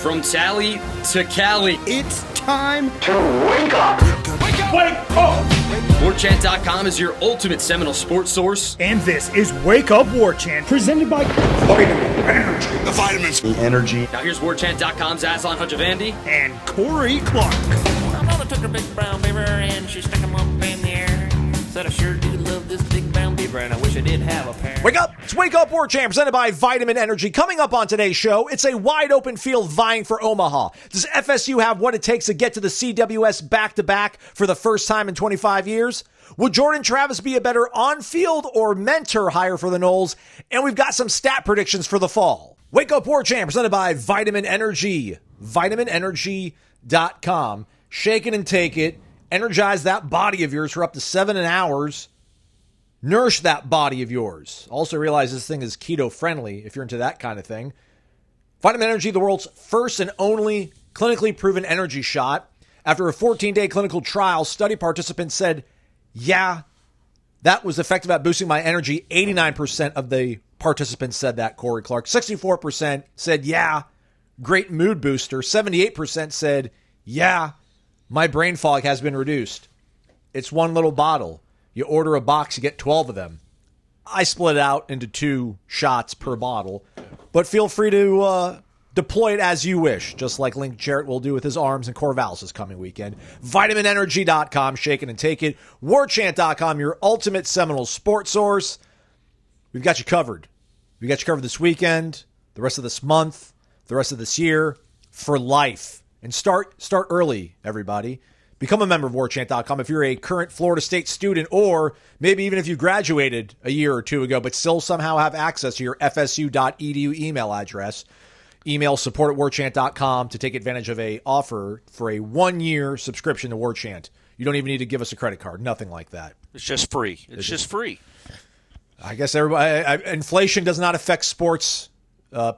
From Tally to Cali. It's time to wake up. Wake up! Warchant.com is your ultimate Seminole sports source. And this is Wake Up Warchant, presented by Vitamin Energy. The vitamins. The energy. Now here's Warchant.com's Aslan Hajavandi and Corey Clark. My mother took her big brown beaver and she stuck him up in the air. Said I sure do love this big brown beaver and I wish I did have a pair. Wake up! It's Wake Up Warchant, presented by Vitamin Energy. Coming up on today's show, it's a wide open field vying for Omaha. Does FSU have what it takes to get to the CWS back-to-back for the first time in 25 years? Would Jordan Travis be a better on-field or mentor hire for the Noles? And we've got some stat predictions for the fall. Wake Up Warchant, presented by Vitamin Energy. VitaminEnergy.com. Shake it and take it. Energize that body of yours for up to 7 hours. Nourish that body of yours. Also realize this thing is keto-friendly if you're into that kind of thing. Vitamin Energy, the world's first and only clinically proven energy shot. After a 14-day clinical trial, study participants said, yeah, that was effective at boosting my energy. 89% of the participants said that, Corey Clark. 64% said, yeah, great mood booster. 78% said, yeah, my brain fog has been reduced. It's one little bottle. You order a box, you get 12 of them. I split it out into 2 shots per bottle, but feel free to deploy it as you wish, just like Link Jarrett will do with his arms in Corvallis this coming weekend. VitaminEnergy.com, shake it and take it. Warchant.com, your ultimate Seminole sports source. We've got you covered. We got you covered this weekend, the rest of this month, the rest of this year, for life. And start early, everybody. Become a member of Warchant.com if you're a current Florida State student, or maybe even if you graduated a year or 2 ago but still somehow have access to your fsu.edu email address. Email support at warchant.com to take advantage of a offer for a 1-year subscription to Warchant. You don't even need to give us a credit card. Nothing like that. It's just free. It's just free. I guess everybody. Inflation does not affect sports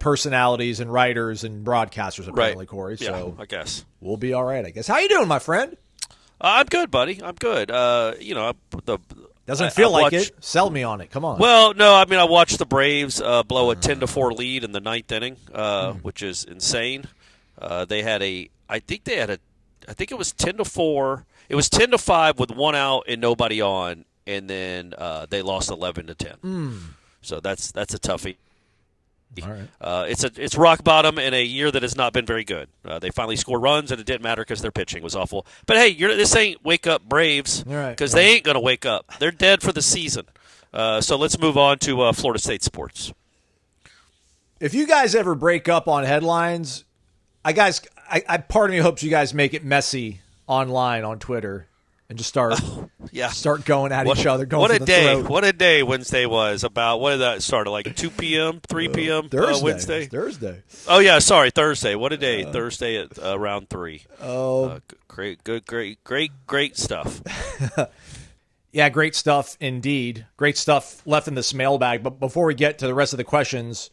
personalities and writers and broadcasters, apparently, right. Corey. Yeah, so I guess we'll be all right, I guess. How you doing, my friend? I'm good, buddy. I'm good. Doesn't feel like it. Sell me on it. Come on. Well, no, I mean, I watched the Braves blow a 10-4 lead in the 9th inning, which is insane. I think it was 10-4. It was 10-5 with 1 out and nobody on, and then they lost 11-10. So that's a toughie. All right. It's rock bottom in a year that has not been very good. They finally scored runs, and it didn't matter because their pitching was awful. But, hey, this ain't wake up Braves because they ain't going to wake up. They're dead for the season. So let's move on to Florida State sports. If you guys ever break up on headlines, I part of me hopes you guys make it messy online on Twitter. And just start going at each other. Going what for a the day! throat. What a day Wednesday was. About what did that start? Like 2 p.m., 3 p.m. Wednesday. Thursday. Oh yeah, sorry, Thursday. What a day! Thursday at around 3. Oh, great stuff. Yeah, great stuff indeed. Great stuff left in this mailbag. But before we get to the rest of the questions,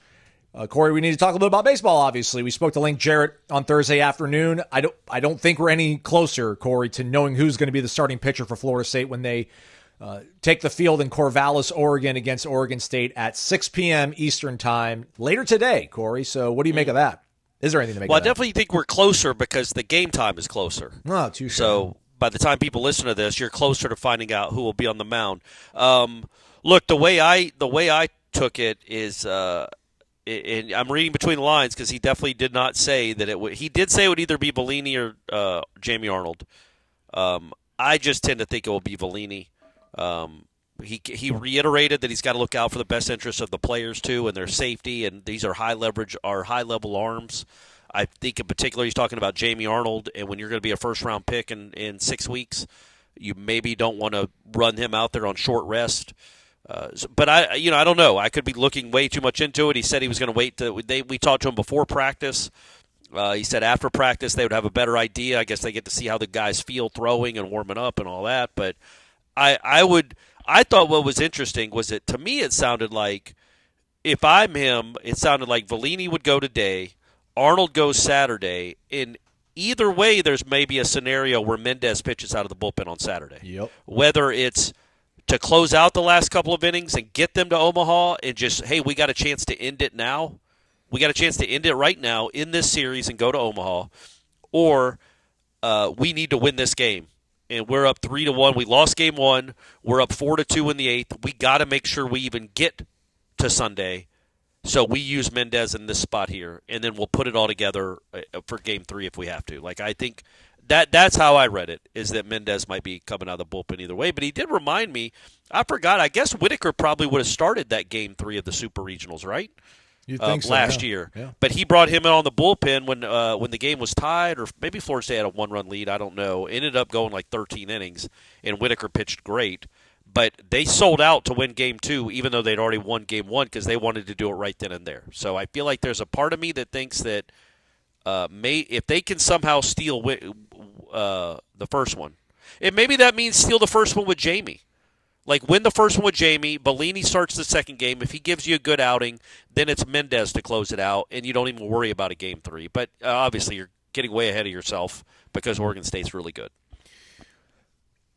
Corey, we need to talk a little bit about baseball, obviously. We spoke to Link Jarrett on Thursday afternoon. I don't think we're any closer, Corey, to knowing who's going to be the starting pitcher for Florida State when they take the field in Corvallis, Oregon, against Oregon State at 6 p.m. Eastern time later today, Corey. So what do you make of that? Is there anything to make of that? Well, I definitely think we're closer because the game time is closer. Oh, too sure. So by the time people listen to this, you're closer to finding out who will be on the mound. Look, the way I took it is and I'm reading between the lines because he definitely did not say that it would. He did say it would either be Bellini or Jamie Arnold. I just tend to think it will be Bellini. He reiterated that he's got to look out for the best interests of the players too and their safety, and these are high level arms. I think in particular he's talking about Jamie Arnold, and when you're going to be a first round pick in 6 weeks, you maybe don't want to run him out there on short rest. But I don't know. I could be looking way too much into it. He said he was going to wait. We talked to him before practice. He said after practice they would have a better idea. I guess they get to see how the guys feel throwing and warming up and all that. But I thought what was interesting was that to me it sounded like if I'm him, it sounded like Bellini would go today, Arnold goes Saturday. In either way, there's maybe a scenario where Mendez pitches out of the bullpen on Saturday. Yep. Whether it's to close out the last couple of innings and get them to Omaha and just, hey, we got a chance to end it now we got a chance to end it right now in this series and go to Omaha, or we need to win this game. And we're up 3-1. We lost game 1. We're up 4-2 in the 8th. We got to make sure we even get to Sunday. So we use Mendez in this spot here, and then we'll put it all together for game 3 if we have to. Like, I think that's how I read it, is that Mendez might be coming out of the bullpen either way. But he did remind me, I forgot, I guess Whitaker probably would have started that game 3 of the Super Regionals, right? You'd think so, last year. Yeah. But he brought him in on the bullpen when the game was tied, or maybe Florida State had a 1-run lead, I don't know. Ended up going like 13 innings, and Whitaker pitched great. But they sold out to win game 2, even though they'd already won game 1, because they wanted to do it right then and there. So I feel like there's a part of me that thinks that if they can somehow steal the first one, and maybe that means steal the first one with Jamie. Like, win the first one with Jamie, Bellini starts the second game. If he gives you a good outing, then it's Mendez to close it out, and you don't even worry about a game 3. But obviously you're getting way ahead of yourself because Oregon State's really good.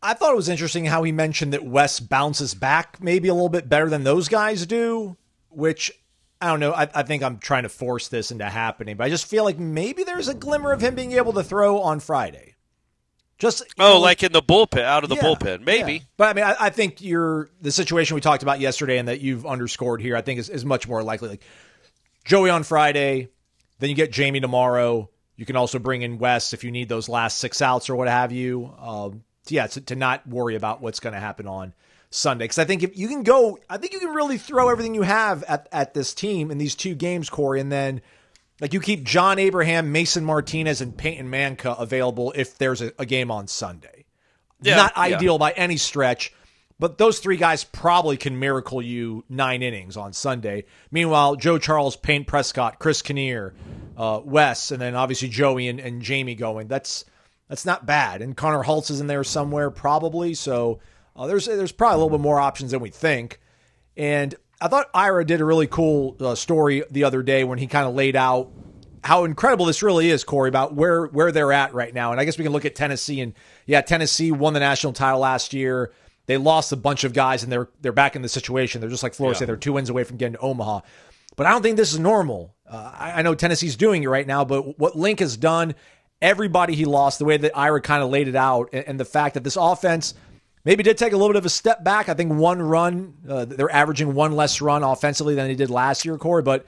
I thought it was interesting how he mentioned that Wes bounces back maybe a little bit better than those guys do, which, I don't know, I think I'm trying to force this into happening, but I just feel like maybe there's a glimmer of him being able to throw on Friday. Just like in the bullpen, out of the bullpen, maybe. Yeah. But I mean, I think the situation we talked about yesterday and that you've underscored here, I think is much more likely. Like Joey on Friday, then you get Jamie tomorrow. You can also bring in Wes if you need those last 6 outs or what have you. To not worry about what's going to happen on Sunday. Because I think if you can go, I think you can really throw everything you have at this team in these 2 games, Corey, and then like you keep John Abraham, Mason Martinez, and Peyton Manka available if there's a game on Sunday. Yeah, not ideal by any stretch, but those 3 guys probably can miracle you 9 innings on Sunday. Meanwhile, Joe Charles, Payne Prescott, Chris Kinnear, Wes, and then obviously Joey and Jamie going. That's not bad. And Connor Hultz is in there somewhere probably. So there's probably a little bit more options than we think. And I thought Ira did a really cool story the other day when he kind of laid out how incredible this really is, Corey, about where they're at right now. And I guess we can look at Tennessee. And yeah, Tennessee won the national title last year. They lost a bunch of guys, and they're back in the situation. They're just like Florida State. They're 2 wins away from getting to Omaha. But I don't think this is normal. I know Tennessee's doing it right now, but what Link has done, everybody he lost, the way that Ira kind of laid it out, and the fact that this offense maybe did take a little bit of a step back. I think 1 run, they're averaging 1 less run offensively than they did last year, Corey, but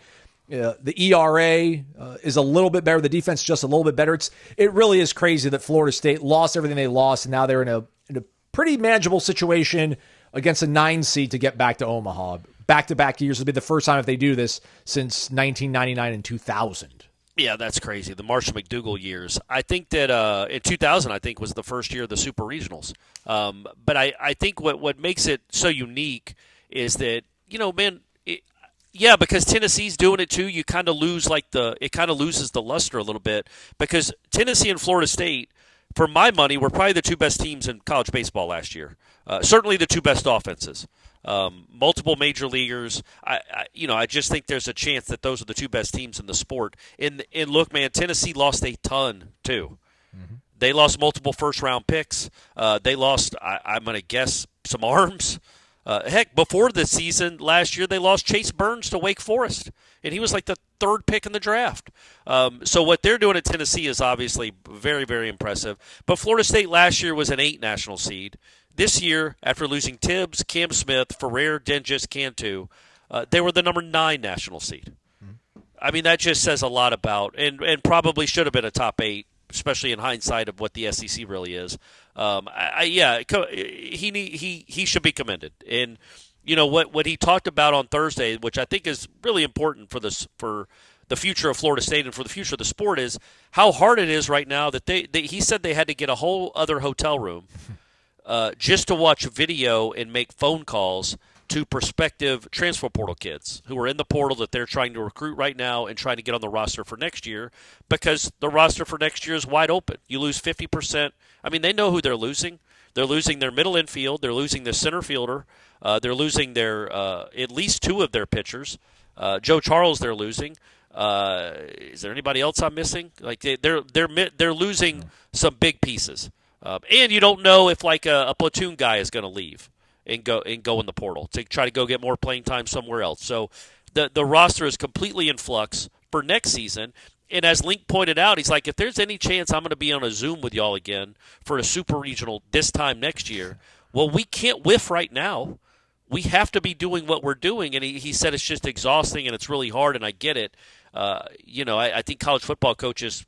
the ERA is a little bit better. The defense just a little bit better. It really is crazy that Florida State lost everything they lost, and now they're in a pretty manageable situation against a 9 seed to get back to Omaha. Back-to-back years will be the first time if they do this since 1999 and 2000. Yeah, that's crazy. The Marshall McDougal years. I think that in 2000, I think, was the first year of the Super Regionals. But I think what makes it so unique is that, because Tennessee's doing it too, you kind of lose it kind of loses the luster a little bit, because Tennessee and Florida State, for my money, were probably the 2 best teams in college baseball last year. Certainly the 2 best offenses. Multiple major leaguers. I just think there's a chance that those are the 2 best teams in the sport. And look, man, Tennessee lost a ton too. Mm-hmm. They lost multiple first-round picks. They lost, I'm going to guess, some arms. Heck, before the season last year, they lost Chase Burns to Wake Forest, and he was like the 3rd pick in the draft. So what they're doing at Tennessee is obviously very, very impressive. But Florida State last year was an 8 national seed. This year, after losing Tibbs, Cam Smith, Ferrer, Dingus, Cantu, they were the number 9 national seed. Mm-hmm. I mean, that just says a lot about, and probably should have been a top 8, especially in hindsight of what the SEC really is. He should be commended. And what he talked about on Thursday, which I think is really important for the future of Florida State and for the future of the sport, is how hard it is right now that he said they had to get a whole other hotel room just to watch video and make phone calls to prospective transfer portal kids who are in the portal that they're trying to recruit right now and trying to get on the roster for next year, because the roster for next year is wide open. You lose 50%. I mean, they know who they're losing. They're losing their middle infield. They're losing their center fielder. They're losing their at least 2 of their pitchers. Joe Charles they're losing. Is there anybody else I'm missing? Like they're losing some big pieces. And you don't know if like a platoon guy is going to leave and go in the portal to try to go get more playing time somewhere else. So The roster is completely in flux for next season. And as Link pointed out, he's like, if there's any chance I'm going to be on a Zoom with y'all again for a super regional this time next year, well, we can't whiff right now. We have to be doing what we're doing. And he said it's just exhausting and it's really hard, and I get it. I think college football coaches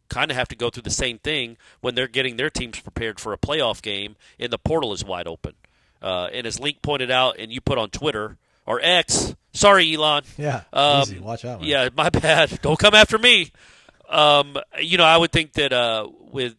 kind of have to go through the same thing when they're getting their teams prepared for a playoff game and the portal is wide open. And as Link pointed out, and you put on Twitter, or X, sorry, Elon. Yeah, easy. Watch out, man. Yeah, my bad. Don't come after me. I would think that with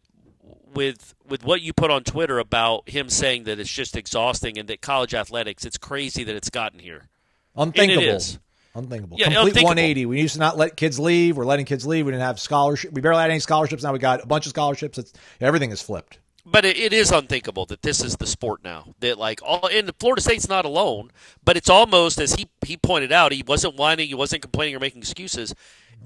what you put on Twitter about him saying that it's just exhausting and that college athletics, it's crazy that it's gotten here. Unthinkable. And it is. Unthinkable. Yeah, Complete unthinkable. 180. We used to not let kids leave. We're letting kids leave. We didn't have scholarship. We barely had any scholarships. Now we got a bunch of scholarships. Everything is flipped. But it is unthinkable that this is the sport now. That and Florida State's not alone, but it's almost, as he pointed out, he wasn't whining, he wasn't complaining or making excuses.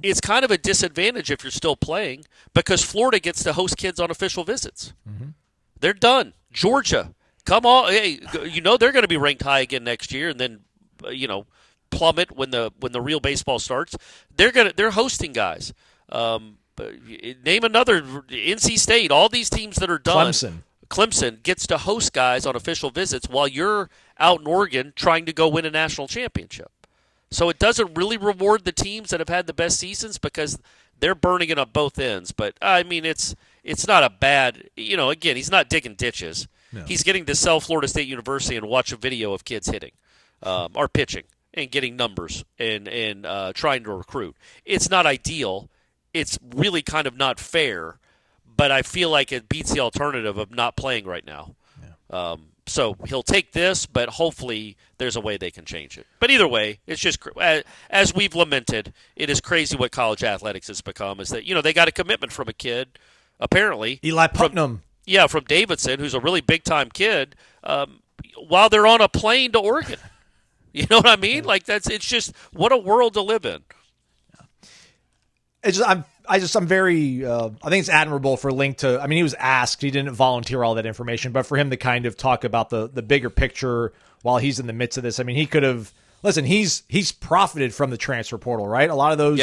It's kind of a disadvantage if you're still playing because Florida gets to host kids on official visits. Mm-hmm. They're done. Georgia, come on, hey, they're going to be ranked high again next year, and then plummet when the real baseball starts. They're hosting guys. Name another, NC State, all these teams that are done. Clemson gets to host guys on official visits while you're out in Oregon trying to go win a national championship. So it doesn't really reward the teams that have had the best seasons because they're burning it on both ends. But, I mean, it's not a bad, again, he's not digging ditches. No. He's getting to sell Florida State University and watch a video of kids hitting or pitching and getting numbers and trying to recruit. It's not ideal. It's really kind of not fair, but I feel like it beats the alternative of not playing right now. Yeah. So he'll take this, but hopefully there's a way they can change it. But either way, it's just, as we've lamented, it is crazy what college athletics has become. Is that, they got a commitment from a kid, apparently. Eli Putnam. From Davidson, who's a really big-time kid, while they're on a plane to Oregon. You know what I mean? It's just, what a world to live in. I'm very, I think it's admirable for Link to, I mean, he was asked, he didn't volunteer all that information, but for him to kind of talk about the bigger picture while he's in the midst of this. I mean, he could have, listen, he's profited from the transfer portal, right? A lot of those,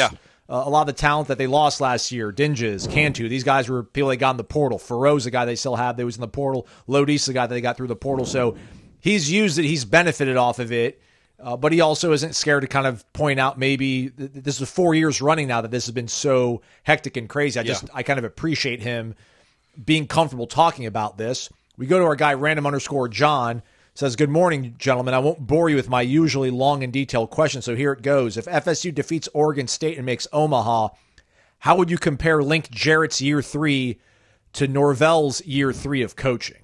a lot of the talent that they lost last year, Dinges, Cantu, these guys were people that got in the portal. Farrow's a guy they still have that was in the portal. Lodi's the guy that they got through the portal. So he's used it, he's benefited off of it. But he also isn't scared to kind of point out maybe this is 4 years running now that this has been so hectic and crazy. I kind of appreciate him being comfortable talking about this. We go to our guy, random_John, says, good morning, gentlemen. I won't bore you with my usually long and detailed question, so here it goes. If FSU defeats Oregon State and makes Omaha, how would you compare Link Jarrett's year 3 to Norvell's year 3 of coaching?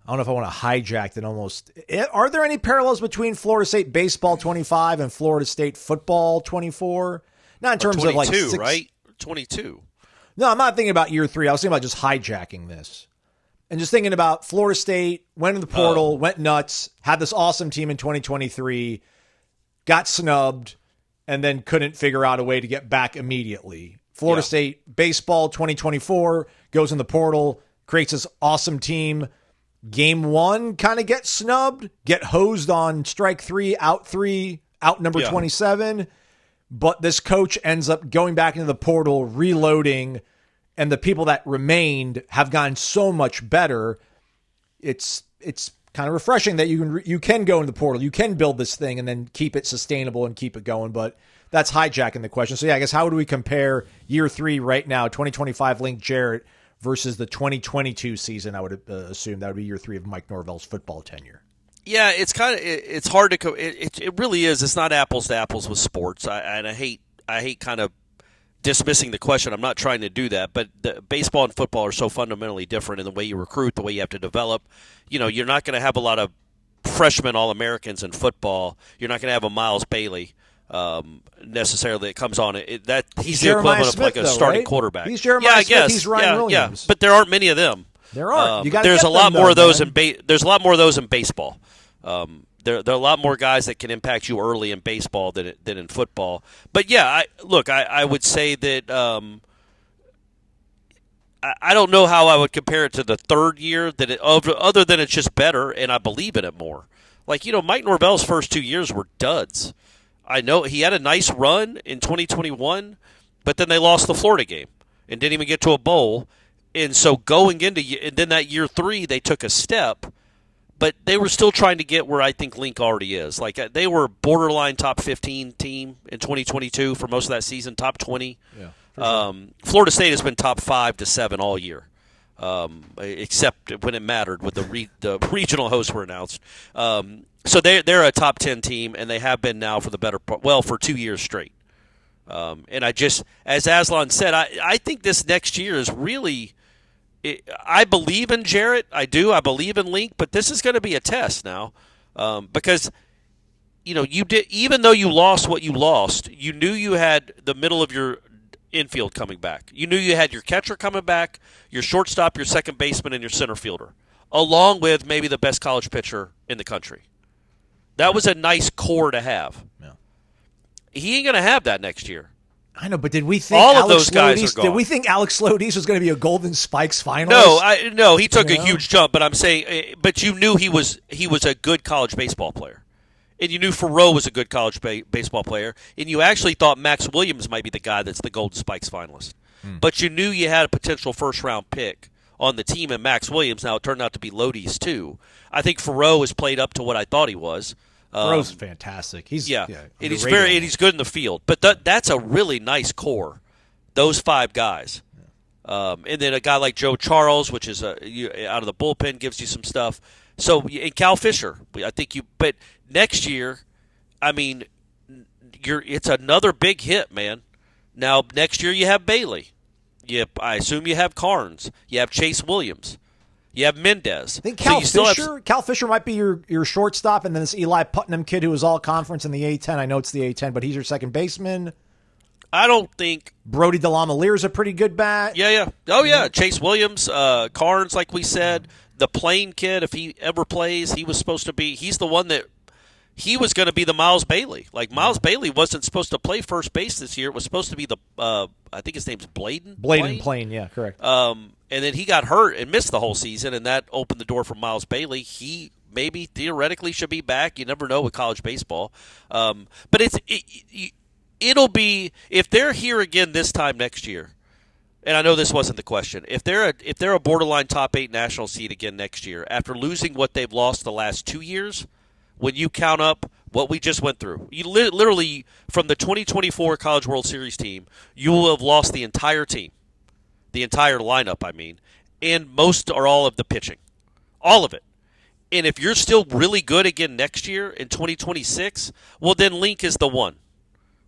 I don't know if I want to hijack that almost. Are there any parallels between Florida State baseball 25 and Florida State football 24? Not in terms of like 22, right? 22. No, I'm not thinking about year 3. I was thinking about just hijacking this. And just thinking about Florida State, went in the portal, went nuts, had this awesome team in 2023, got snubbed, and then couldn't figure out a way to get back immediately. Florida State baseball 2024 goes in the portal, creates this awesome team. Game 1 kind of gets snubbed, get hosed on strike 3, out number 27. But this coach ends up going back into the portal, reloading, and the people that remained have gotten so much better. It's kind of refreshing that you can go into the portal, you can build this thing and then keep it sustainable and keep it going. But that's hijacking the question. So I guess how would we compare year 3 right now, 2025 Link Jarrett versus the 2022 season? I would assume that would be year 3 of Mike Norvell's football tenure. Yeah, it's hard to it really is. It's not apples to apples with sports. I hate kind of dismissing the question. I'm not trying to do that, but baseball and football are so fundamentally different in the way you recruit, the way you have to develop. You're not going to have a lot of freshman All-Americans in football. You're not going to have a Miles Bailey necessarily that comes on. He's the equivalent of like a starting quarterback. He's Jeremiah Smith. He's Ryan Williams. But there aren't many of them. There are. There's a lot more of those there's a lot more of those in baseball. There are a lot more guys that can impact you early in baseball than in football. But yeah, I would say that I don't know how I would compare it to the third year other than it's just better and I believe in it more. Like, Mike Norvell's first 2 years were duds. I know he had a nice run in 2021, but then they lost the Florida game and didn't even get to a bowl. And so and then that year 3, they took a step, but they were still trying to get where I think Link already is. Like, they were borderline top 15 team in 2022 for most of that season, top 20. Yeah, sure. Florida State has been top 5 to 7 all year. Except when it mattered when the regional hosts were announced. So they're a top 10 team, and they have been now for the better part, for 2 years straight. And as Aslan said, I think this next year is really I believe in Jarrett. I do. I believe in Link, but this is going to be a test now because you did, even though you lost what you lost, you knew you had the middle of your infield coming back. You knew you had your catcher coming back, your shortstop, your second baseman, and your center fielder, along with maybe the best college pitcher in the country. That was a nice core to have. Yeah. He ain't going to have that next year. I know, but did we think all of those guys are gone? Did we think Alex Slodies was going to be a Golden Spikes finalist? No, he took a huge jump, but I'm saying, but you knew he was a good college baseball player. And you knew Faroux was a good college baseball player, and you actually thought Max Williams might be the guy that's the Golden Spikes finalist. But you knew you had a potential first-round pick on the team in Max Williams. Now it turned out to be Lodies, too. I think Faroux has played up to what I thought he was. Faroux's fantastic. He's and he's good in the field. But that's a really nice core, those 5 guys. And then a guy like Joe Charles, which is out of the bullpen, gives you some stuff. So, and Cal Fisher, I think but next year, I mean, it's another big hit, man. Now, next year you have Bailey. I assume you have Carnes. You have Chase Williams. You have Mendez. I think Cal Fisher might be your shortstop, and then this Eli Putnam kid who was all conference in the A-10. I know it's the A-10, but he's your second baseman. I don't think Brody DeLamalier's a pretty good bat. Yeah. Oh, yeah. Chase Williams, Carnes, like we said. The Plain kid, if he ever plays, he was supposed to be – he's the one that – he was going to be the Miles Bailey. Like, Miles Bailey wasn't supposed to play first base this year. It was supposed to be the I think his name's Bladen. Plain, yeah, correct. And then he got hurt and missed the whole season, and that opened the door for Miles Bailey. He maybe theoretically should be back. You never know with college baseball. But it'll be – if they're here again this time next year – and I know this wasn't the question. If they're a borderline top 8 national seed again next year, after losing what they've lost the last 2 years, when you count up what we just went through, you literally from the 2024 College World Series team, you will have lost the entire team, the entire lineup. I mean, and most or all of the pitching, all of it. And if you're still really good again next year in 2026, well, then Link is the one.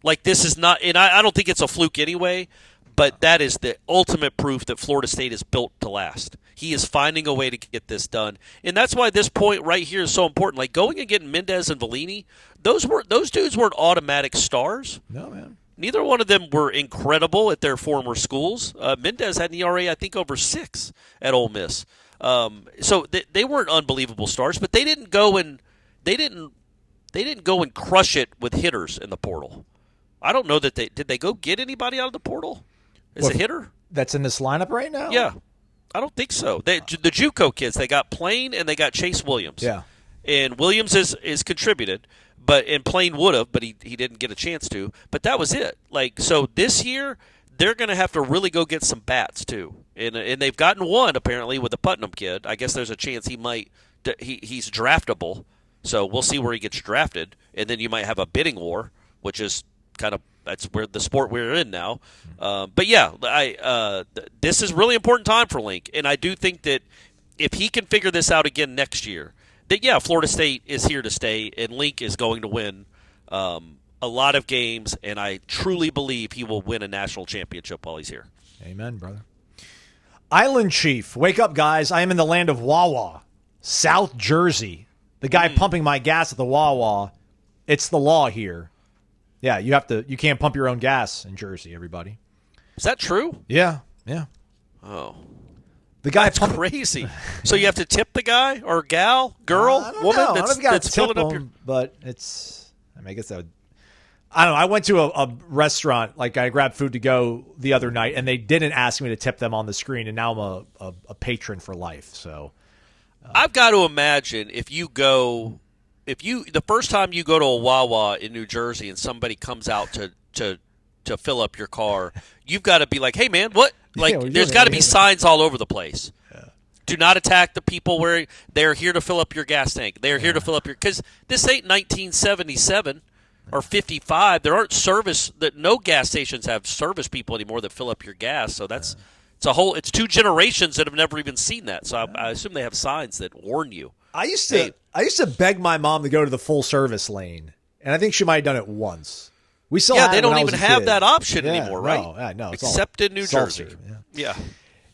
Like, this is not, and I don't think it's a fluke anyway. But that is the ultimate proof that Florida State is built to last. He is finding a way to get this done. And that's why this point right here is so important. Like, going and getting Mendez and Vellini, those dudes weren't automatic stars. No, man. Neither one of them were incredible at their former schools. Mendez had an ERA, I think, over 6 at Ole Miss. So they weren't unbelievable stars, but they didn't go and crush it with hitters in the portal. I don't know that did they go get anybody out of the portal? As a hitter? That's in this lineup right now? Yeah. I don't think so. The JUCO kids, they got Plain and they got Chase Williams. Yeah. And Williams is contributed, and Plain would have, but he didn't get a chance to. But that was it. Like, so this year, they're going to have to really go get some bats, too. And they've gotten one, apparently, with the Putnam kid. I guess there's a chance he's draftable. So we'll see where he gets drafted. And then you might have a bidding war, which is kind of that's where the sport we're in now. But yeah, this is really important time for Link, and I do think that if he can figure this out again next year, that Florida State is here to stay, and Link is going to win a lot of games, and I truly believe he will win a national championship while he's here. Amen, brother. Island Chief, wake up, guys! I am in the land of Wawa, South Jersey. The guy pumping my gas at the Wawa. It's the law here. Yeah, you can't pump your own gas in Jersey, everybody. Is that true? Yeah. Oh. That's crazy. So you have to tip the guy or girl, woman that's filling up your... But it's, I guess that would, I don't know. I went to a restaurant, like I grabbed food to go the other night, and they didn't ask me to tip them on the screen, and now I'm a patron for life. So I've got to imagine if you go the first time you go to a Wawa in New Jersey and somebody comes out to fill up your car, you've got to be like, hey man, what? Like there's got to be signs all over the place. Do not attack the people where they're here to fill up your gas tank. They're here to fill up your, because this ain't 1977 or 55. There aren't no gas stations have service people anymore that fill up your gas. So it's two generations that have never even seen that. So I assume they have signs that warn you. I used to beg my mom to go to the full service lane, and I think she might have done it once. We still they don't even have that option anymore, right? No, it's except in New Jersey. Yeah.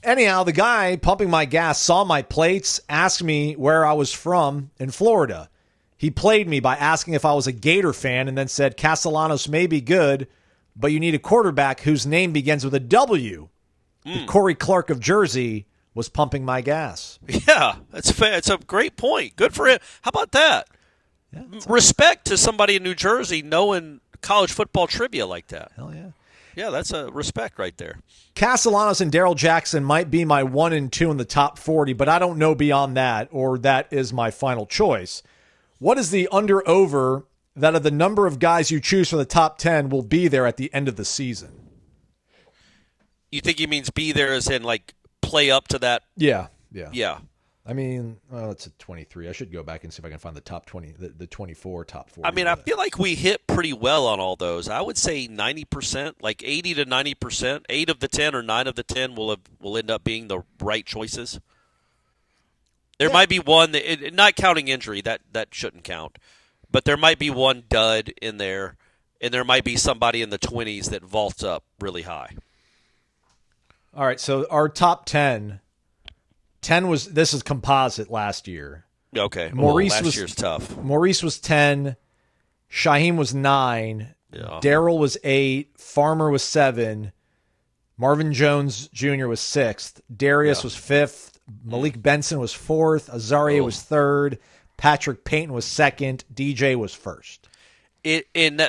Anyhow, the guy pumping my gas saw my plates, asked me where I was from in Florida. He played me by asking if I was a Gator fan and then said Castellanos may be good, but you need a quarterback whose name begins with a W. Corey Clark of Jersey was pumping my gas. Yeah, it's a great point. Good for him. How about that? Yeah, respect to somebody in New Jersey knowing college football trivia like that. Hell yeah. Yeah, that's a respect right there. Castellanos and Darrell Jackson might be my 1 and 2 in the top 40, but I don't know beyond that, or that is my final choice. What is the under-over that of the number of guys you choose for the top 10 will be there at the end of the season? You think he means be there as in, like, play up to that? Yeah. I mean, it's a 23. I should go back and see if I can find the top 20, the 24 top 40. I mean, I feel like we hit pretty well on all those. I would say 90%, like 80 to 90%. 8 of the 10 or 9 of the 10 will end up being the right choices. There might be one, that, not counting injury, that shouldn't count. But there might be one dud in there, and there might be somebody in the 20s that vaults up really high. All right, so our top 10 this is composite last year. Okay. Last year's tough. Maurice was 10. Shaheem was 9. Yeah. Darrell was 8. Farmer was 7. Marvin Jones Jr. was 6th. Darius was 5th. Malik Benson was 4th. Azaria was 3rd. Patrick Payton was 2nd. DJ was 1st.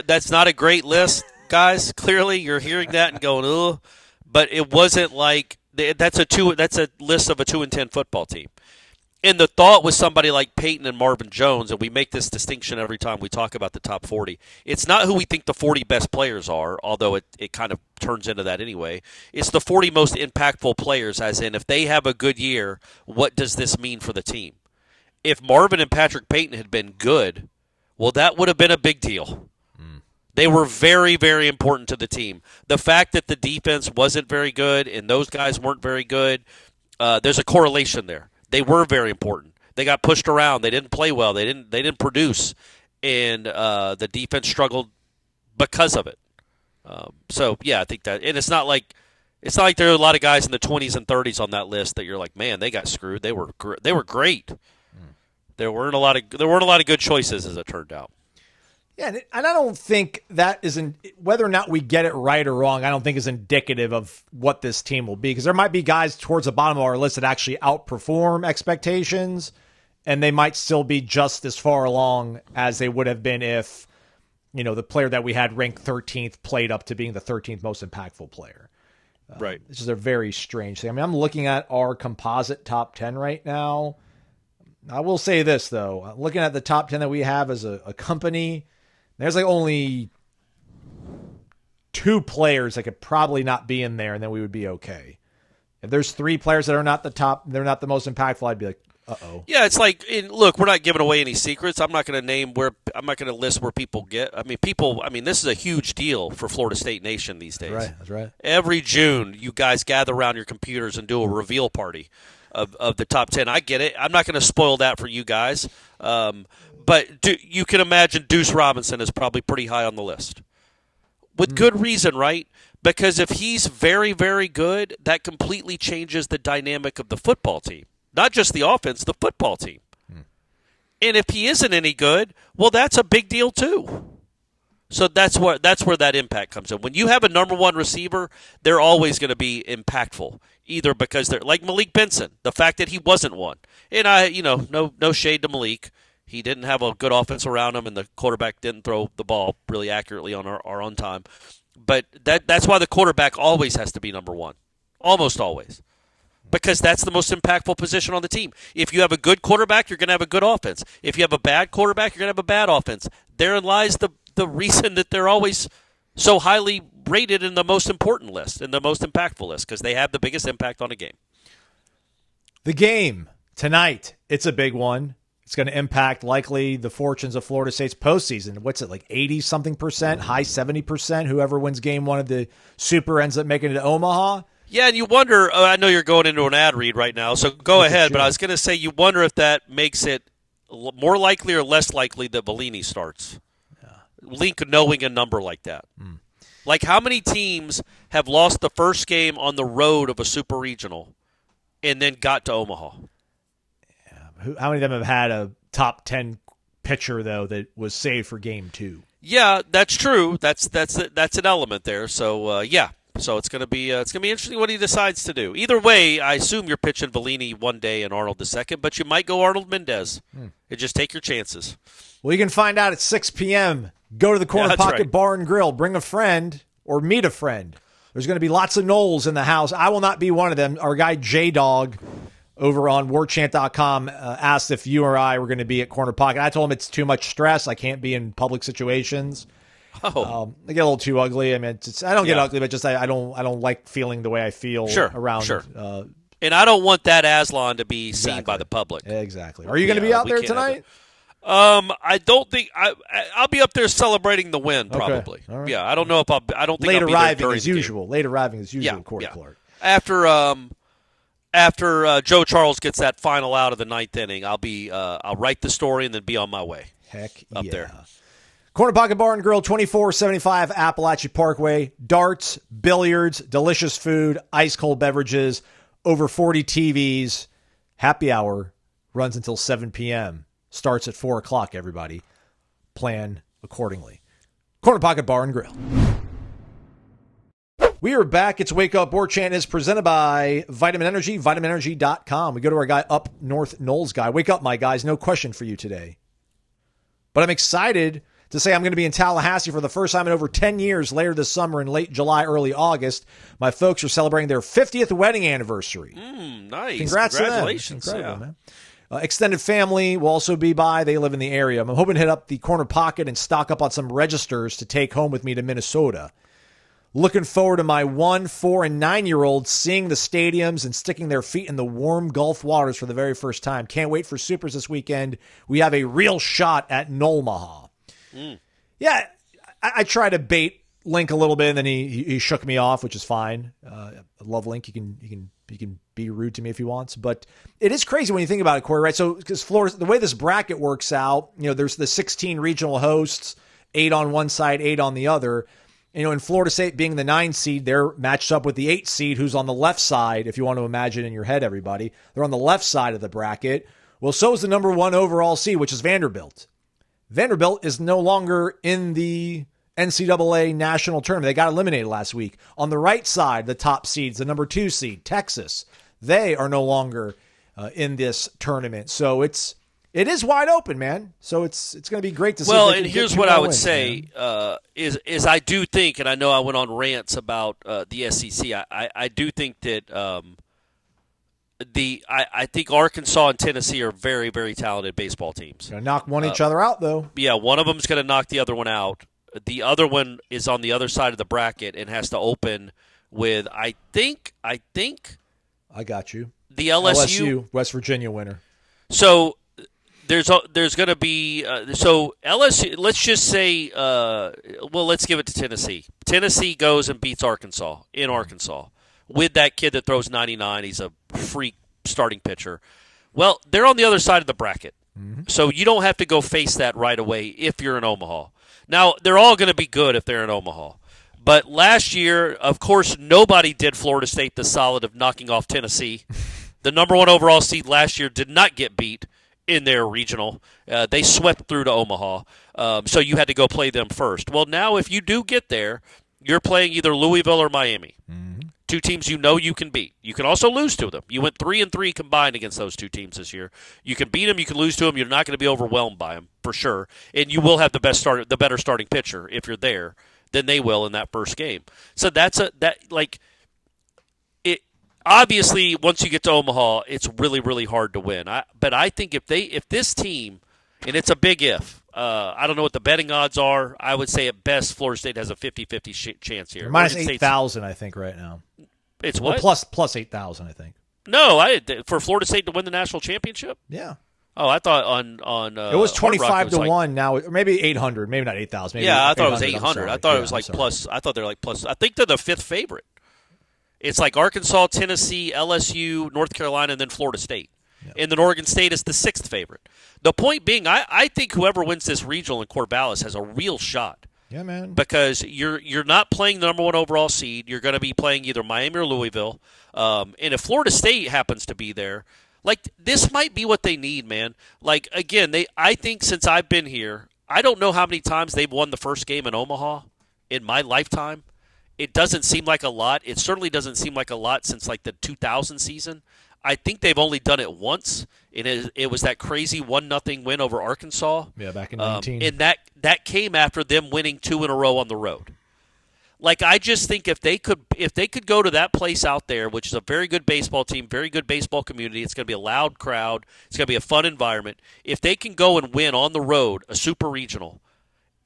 That's not a great list, guys. Clearly, you're hearing that and going, ugh. But it wasn't like that's a list of a 2-10 football team. And the thought was somebody like Peyton and Marvin Jones, and we make this distinction every time we talk about the top 40. It's not who we think the 40 best players are, although it kind of turns into that anyway. It's the 40 most impactful players, as in if they have a good year, what does this mean for the team? If Marvin and Patrick Payton had been good, well, that would have been a big deal. They were very, very important to the team. The fact that the defense wasn't very good and those guys weren't very good, there's a correlation there. They were very important. They got pushed around. They didn't play well. They didn't produce, and the defense struggled because of it. So yeah, I think that, and it's not like there are a lot of guys in the 20s and 30s on that list that you're like, man, they got screwed. They were great. There weren't a lot of good choices, as it turned out. Yeah, and I don't think that whether or not we get it right or wrong, I don't think is indicative of what this team will be, because there might be guys towards the bottom of our list that actually outperform expectations, and they might still be just as far along as they would have been if, the player that we had ranked 13th played up to being the 13th most impactful player. Right. This is a very strange thing. I mean, I'm looking at our composite top 10 right now. I will say this, though. Looking at the top 10 that we have as a company, there's like only 2 players that could probably not be in there, and then we would be okay. If there's 3 players that are not the top, they're not the most impactful, I'd be like, uh-oh. Yeah, it's like, look, we're not giving away any secrets. I'm not going to list where people get. I mean, this is a huge deal for Florida State Nation these days. That's right. Every June, you guys gather around your computers and do a reveal party of the top 10. I get it. I'm not going to spoil that for you guys. But you can imagine Deuce Robinson is probably pretty high on the list. With good reason, right? Because if he's very, very good, that completely changes the dynamic of the football team. Not just the offense, the football team. And if he isn't any good, well, that's a big deal too. So that's where that impact comes in. When you have a number 1 receiver, they're always going to be impactful. Either because they're like Malik Benson, the fact that he wasn't one. And no shade to Malik. He didn't have a good offense around him, and the quarterback didn't throw the ball really accurately on our own time. But that's why the quarterback always has to be number 1, almost always. because that's the most impactful position on the team. If you have a good quarterback, you're going to have a good offense. If you have a bad quarterback, you're going to have a bad offense. Therein lies the reason that they're always so highly rated in the most important list, in the most impactful list, because they have the biggest impact on a game. The game tonight, it's a big one. It's going to impact likely the fortunes of Florida State's postseason. What's it, like 80-something%, high 70%? Whoever wins game one of the Super ends up making it to Omaha. Yeah, and you wonder, I know you're going into an ad read right now, so go ahead, but I was going to say you wonder if that makes it more likely or less likely that Bellini starts. Yeah. Link knowing a number like that. Like, how many teams have lost the first game on the road of a Super Regional and then got to Omaha? How many of them have had a top 10 pitcher, though, that was saved for game two? Yeah, that's true. That's an element there. So, yeah. So it's gonna be interesting what he decides to do. Either way, I assume you're pitching Bellini one day and Arnold the second, but you might go Arnold Mendez. And just take your chances. Well, you can find out at 6 p.m. Go to the Corner Pocket Bar and Grill. Bring a friend or meet a friend. There's going to be lots of Noles in the house. I will not be one of them. Our guy J-Dog over on warchant.com asked if you or I were going to be at Corner Pocket. I told him it's too much stress. I can't be in public situations. I get a little too ugly. I mean, I don't get ugly, but just I don't like feeling the way I feel around. Sure. And I don't want that Aslan to be seen by the public. Exactly. Are you going to be out there tonight? I don't think I'll be up there celebrating the win probably. Okay. Right. Yeah, I don't know if I don't think late I'll be arriving there as usual. Late arriving as usual. Court Clark. After Joe Charles gets that final out of the ninth inning, I'll write the story and then be on my way. Heck up there. Corner Pocket Bar and Grill, 2475 Appalachia Parkway. Darts, billiards, delicious food, ice-cold beverages, over 40 TVs. Happy hour runs until 7 p.m. Starts at 4 o'clock, everybody. Plan accordingly. Corner Pocket Bar and Grill. We are back. It's Wake Up Warchant is presented by Vitamin Energy, vitaminenergy.com. We go to our guy Up North Noles guy. Wake up, my guys. No question for you today. But I'm excited to say I'm going to be in Tallahassee for the first time in over 10 years later this summer in late July, early August. My folks are celebrating their 50th wedding anniversary. Nice. Congratulations. Incredible, man. Extended family will also be by. They live in the area. I'm hoping to hit up the Corner Pocket and stock up on some registers to take home with me to Minnesota. Looking forward to my 1, 4, and 9-year-olds seeing the stadiums and sticking their feet in the warm Gulf waters for the very first time. Can't wait for Supers this weekend. We have a real shot at Nolmaha. Yeah, I tried to bait Link a little bit, and then he shook me off, which is fine. I love Link. He can be rude to me if he wants, but it is crazy when you think about it, Corey. Right? So because Florida, the way this bracket works out, there's the 16 regional hosts, 8 on one side, 8 on the other. In Florida State being the 9 seed, they're matched up with the 8 seed, who's on the left side. If you want to imagine in your head, everybody, they're on the left side of the bracket. Well, so is the number 1 overall seed, which is Vanderbilt. Vanderbilt is no longer in the NCAA national tournament. They got eliminated last week. On the right side, the top seeds, the number 2 seed, Texas, they are no longer in this tournament. So it is wide open, man. So it's going to be great to see. Well, and here's what I would say is I do think, and I know I went on rants about the SEC. I do think that I think Arkansas and Tennessee are very, very talented baseball teams. Going to knock each other out, though. Yeah, one of them is going to knock the other one out. The other one is on the other side of the bracket and has to open with, I think. I got you. The LSU West Virginia winner. So there's going to be so LSU. Let's just say, let's give it to Tennessee. Tennessee goes and beats Arkansas in Arkansas with that kid that throws 99. He's a freak starting pitcher. Well, they're on the other side of the bracket, so you don't have to go face that right away if you're in Omaha. Now, they're all going to be good if they're in Omaha. But last year, of course, nobody did Florida State the solid of knocking off Tennessee. The number 1 overall seed last year did not get beat in their regional. They swept through to Omaha, so you had to go play them first. Well, now if you do get there, you're playing either Louisville or Miami, 2 teams you can beat. You can also lose to them. You went 3-3 combined against those 2 teams this year. You can beat them, you can lose to them. You're not going to be overwhelmed by them for sure, and you will have the better starting pitcher if you're there than they will in that first game. So Obviously, once you get to Omaha, it's really, really hard to win. But I think if this team, and it's a big if, I don't know what the betting odds are. I would say at best Florida State has a 50-50 chance here. Minus 8,000, I think, right now. It's what? Plus 8,000, I think. No, for Florida State to win the national championship? Yeah. Oh, I thought on it was 25 to 1 now, or maybe 800, maybe not 8,000. Yeah, I thought it was 800. I thought it was like plus. I thought they were like plus. I think they're the fifth favorite. It's like Arkansas, Tennessee, LSU, North Carolina, and then Florida State. Yeah. And then Oregon State is the sixth favorite. The point being, I think whoever wins this regional in Corvallis has a real shot. Yeah, man. Because you're not playing the number one overall seed. You're going to be playing either Miami or Louisville. And if Florida State happens to be there, like, this might be what they need, man. Like, again, I think since I've been here, I don't know how many times they've won the first game in Omaha in my lifetime. It doesn't seem like a lot. It certainly doesn't seem like a lot since, like, the 2000 season. I think they've only done it once. It was that crazy 1-0 win over Arkansas. Yeah, back in 19. And that came after them winning 2 in a row on the road. Like, I just think if they could go to that place out there, which is a very good baseball team, very good baseball community, it's going to be a loud crowd, it's going to be a fun environment. If they can go and win on the road a super regional,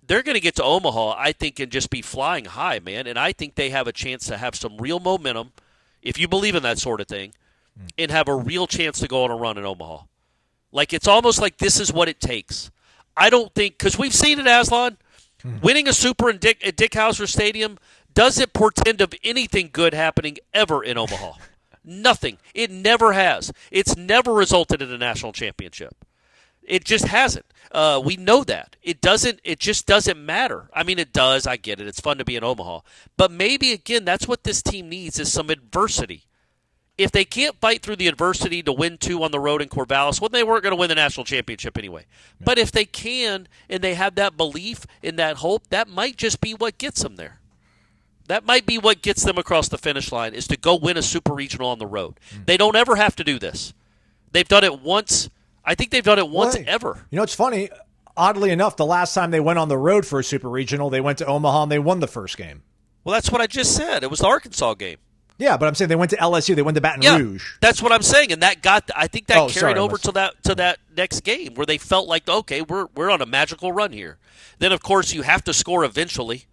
they're going to get to Omaha, I think, and just be flying high, man. And I think they have a chance to have some real momentum, if you believe in that sort of thing, and have a real chance to go on a run in Omaha. Like, it's almost like this is what it takes. I don't think, because we've seen it, Aslan. Winning a super at Dick Hauser Stadium doesn't portend of anything good happening ever in Omaha. Nothing. It never has. It's never resulted in a national championship. It just hasn't. We know that. It just doesn't matter. I mean, it does. I get it. It's fun to be in Omaha. But maybe, again, that's what this team needs is some adversity. If they can't fight through the adversity to win 2 on the road in Corvallis, well, they weren't going to win the national championship anyway. Yeah. But if they can and they have that belief and that hope, that might just be what gets them there. That might be what gets them across the finish line is to go win a super regional on the road. They don't ever have to do this. They've done it once. I think they've done it once ever. You know, it's funny. Oddly enough, the last time they went on the road for a super regional, they went to Omaha and they won the first game. Well, that's what I just said. It was the Arkansas game. Yeah, but I'm saying they went to LSU. They went to Baton Rouge. That's what I'm saying, and I think that carried over to that next game where they felt like, okay, we're on a magical run here. Then, of course, you have to score eventually,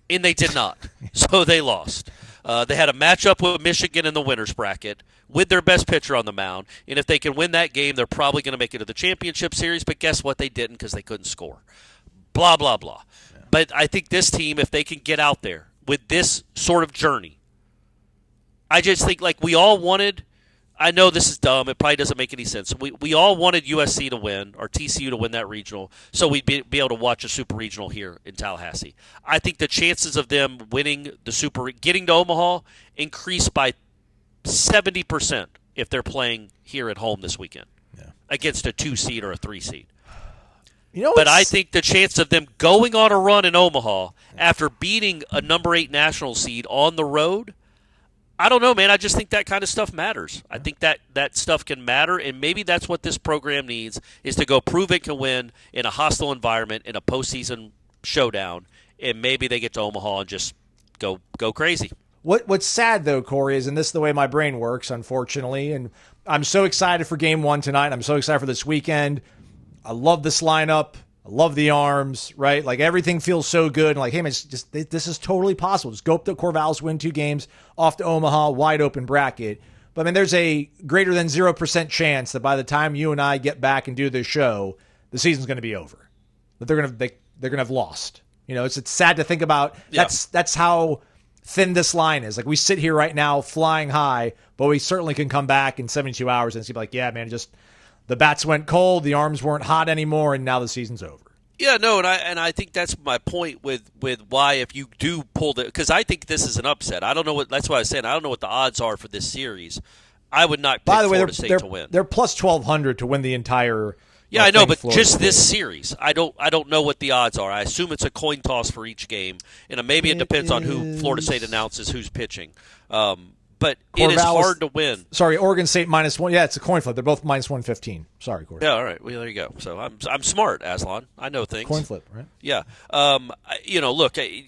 and they did not, so they lost. They had a matchup with Michigan in the winners bracket with their best pitcher on the mound, and if they can win that game, they're probably going to make it to the championship series. But guess what? They didn't because they couldn't score. Blah blah blah. Yeah. But I think this team, if they can get out there with this sort of journey. I just think, like, we all wanted – I know this is dumb. It probably doesn't make any sense. We all wanted USC to win or TCU to win that regional so we'd be able to watch a super regional here in Tallahassee. I think the chances of them winning the super – getting to Omaha increase by 70% if they're playing here at home this weekend against a 2-seed or a 3-seed. But I think the chance of them going on a run in Omaha after beating a number 8 national seed on the road – I don't know, man. I just think that kind of stuff matters. I think that stuff can matter, and maybe that's what this program needs is to go prove it can win in a hostile environment in a postseason showdown, and maybe they get to Omaha and just go crazy. What's sad, though, Corey, is, and this is the way my brain works, unfortunately, and I'm so excited for Game 1 tonight. I'm so excited for this weekend. I love this lineup. I love the arms, right? Like, everything feels so good. And like, hey, man, this is totally possible. Just go up to Corvallis, win 2 games, off to Omaha, wide open bracket. But, I mean, there's a greater than 0% chance that by the time you and I get back and do this show, the season's going to be over. That they're going to have lost. You know, it's sad to think about. Yeah. That's how thin this line is. Like, we sit here right now flying high, but we certainly can come back in 72 hours and see, like, yeah, man, just the bats went cold, the arms weren't hot anymore, and now the season's over. Yeah, no, and I think that's my point with why if you do pull the – because I think this is an upset. I don't know what – that's why I was saying I don't know what the odds are for this series. I would not pick Florida State to win. They're plus 1,200 to win the entire I know, but Florida just State. This series. I don't know what the odds are. I assume it's a coin toss for each game, and maybe it depends on who Florida State announces who's pitching. But Corvallis, it is hard to win. Sorry, Oregon State -1. Yeah, it's a coin flip. They're both -115. Sorry, Corey. Yeah, all right. Well, there you go. So I'm smart, Aslan. I know things. Coin flip, right? Yeah. Look, it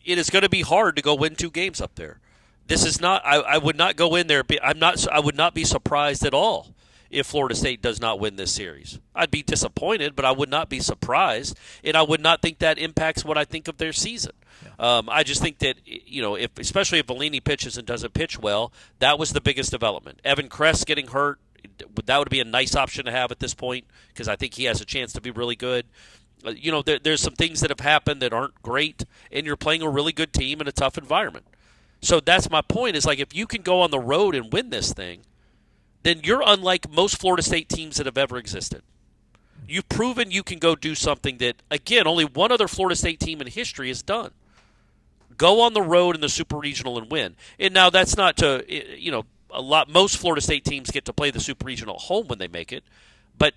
is going to be hard to go win 2 games up there. this is not. I would not go in there. I would not be surprised at all if Florida State does not win this series. I'd be disappointed, but I would not be surprised, and I would not think that impacts what I think of their season. I just think that, especially if Bellini pitches and doesn't pitch well, that was the biggest development. Evan Kress getting hurt, that would be a nice option to have at this point because I think he has a chance to be really good. There's some things that have happened that aren't great, and you're playing a really good team in a tough environment. So that's my point is, like, if you can go on the road and win this thing, then you're unlike most Florida State teams that have ever existed. You've proven you can go do something that, again, only one other Florida State team in history has done. Go on the road in the Super Regional and win. And now that's not to, most Florida State teams get to play the Super Regional at home when they make it. But,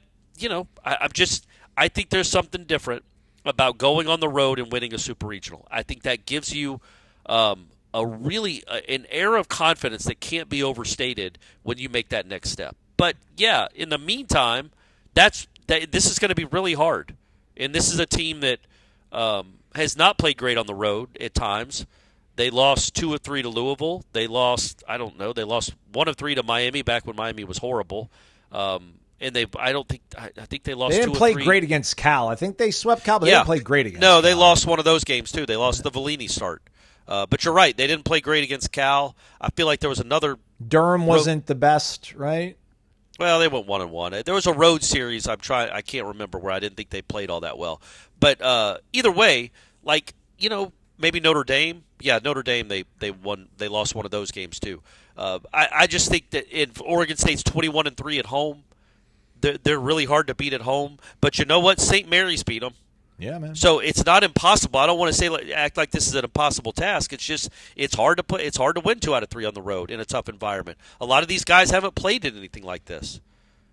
I think there's something different about going on the road and winning a Super Regional. I think that gives you an air of confidence that can't be overstated when you make that next step. But, yeah, in the meantime, this is going to be really hard. And this is a team that has not played great on the road at times. They lost 2 of 3 to Louisville. They lost 1 of 3 to Miami back when Miami was horrible. I think they lost. They 2 didn't of play 3. great against Cal. I think they swept Cal, but they didn't play great against No, Cal. they lost one of those games too. They lost the Bellini start. But you're right. They didn't play great against Cal. I feel like there was another. Durham wasn't the best, right? Well, they went 1-1. There was a road series. I can't remember where I didn't think they played all that well. But either way, maybe Notre Dame. Yeah, Notre Dame. They won. They lost one of those games too. I just think that if Oregon State's 21-3 at home, they're really hard to beat at home. But you know what? St. Mary's beat them. Yeah, man. So it's not impossible. I don't want to act like this is an impossible task. It's just it's hard to win 2 out of 3 on the road in a tough environment. A lot of these guys haven't played in anything like this.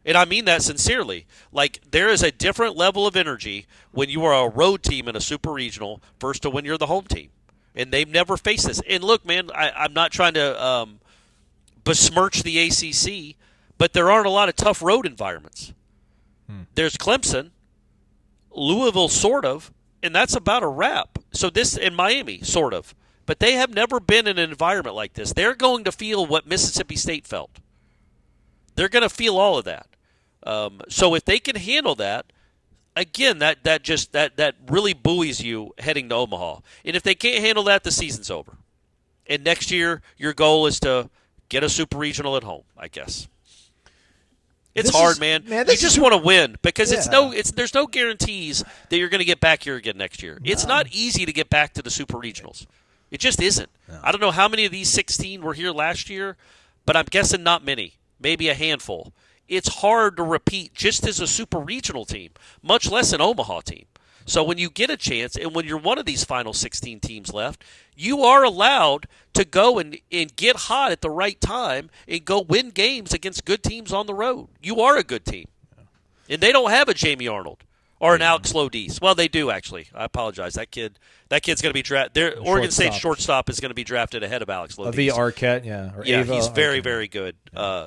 And I mean that sincerely. Like, there is a different level of energy when you are a road team in a super regional versus to when you're the home team. And they've never faced this. And look, man, I'm not trying to besmirch the ACC, but there aren't a lot of tough road environments. There's Clemson, Louisville, sort of, and that's about a wrap. So this in Miami, sort of. But they have never been in an environment like this. They're going to feel what Mississippi State felt. They're going to feel all of that. So if they can handle that, again, that really buoys you heading to Omaha. And if they can't handle that, the season's over. And next year, your goal is to get a super regional at home, I guess. It's hard, man. You just want to win because there's no guarantees that you're going to get back here again next year. No. It's not easy to get back to the super regionals. It just isn't. No. I don't know how many of these 16 were here last year, but I'm guessing not many, maybe a handful. It's hard to repeat just as a super regional team, much less an Omaha team. So when you get a chance and when you're one of these final 16 teams left, you are allowed to go and get hot at the right time and go win games against good teams on the road. You are a good team. And they don't have a Jamie Arnold or an Alex Lodis. Well, they do, actually. I apologize. That kid's going to be drafted. Oregon State shortstop is going to be drafted ahead of Alex Lodis. Avia Arquette, yeah. Or yeah, Ava he's very, Arquette. very good.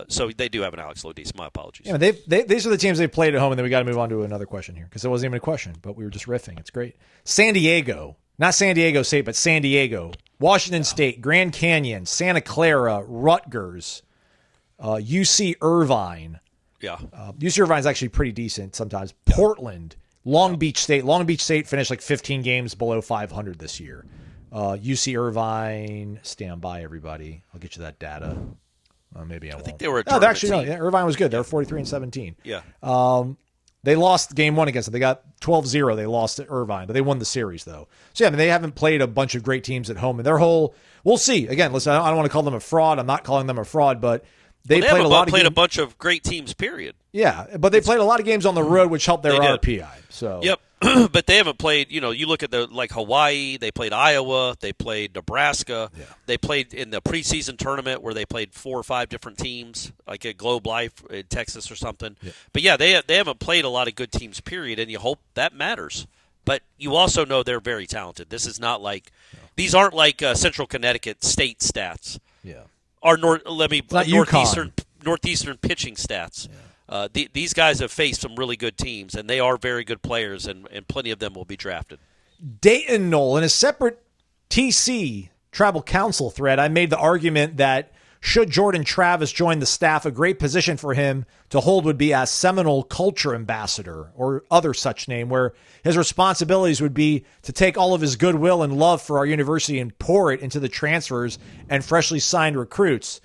So they do have an Alex Lodis. My apologies. Yeah, these are the teams they played at home, and then we got to move on to another question here because it wasn't even a question, but we were just riffing. It's great. San Diego. Not San Diego State, but San Diego. Washington State, Grand Canyon, Santa Clara, Rutgers, UC Irvine. Yeah. UC Irvine's actually pretty decent sometimes. Portland, Long Beach State. Long Beach State finished like 15 games below 500 this year. UC Irvine, stand by, everybody. I'll get you that data. Maybe I won't. think they were a no, tournament actually, no. Yeah, Irvine was good. They were 43-17. Yeah. They lost game 1 against them. They got 12-0. They lost to Irvine, but they won the series, though. So, yeah, I mean, they haven't played a bunch of great teams at home. And their whole – we'll see. Again, listen, I don't want to call them a fraud. I'm not calling them a fraud, but they played a bunch of great teams, period. Yeah, but they played a lot of games on the road, which helped their RPI. So Yep. But they haven't played, you look at Hawaii, they played Iowa, they played Nebraska, they played in the preseason tournament where they played 4 or 5 different teams, like at Globe Life in Texas or something. Yeah. But yeah, they haven't played a lot of good teams, period, and you hope that matters. But you also know they're very talented. This is not like these aren't like Central Connecticut State stats. Yeah. Or Northeastern pitching stats. Yeah. These guys have faced some really good teams, and they are very good players, and plenty of them will be drafted. Dayton Knoll in a separate TC Tribal Council thread, I made the argument that should Jordan Travis join the staff, a great position for him to hold would be as Seminole Culture Ambassador or other such name, where his responsibilities would be to take all of his goodwill and love for our university and pour it into the transfers and freshly signed recruits.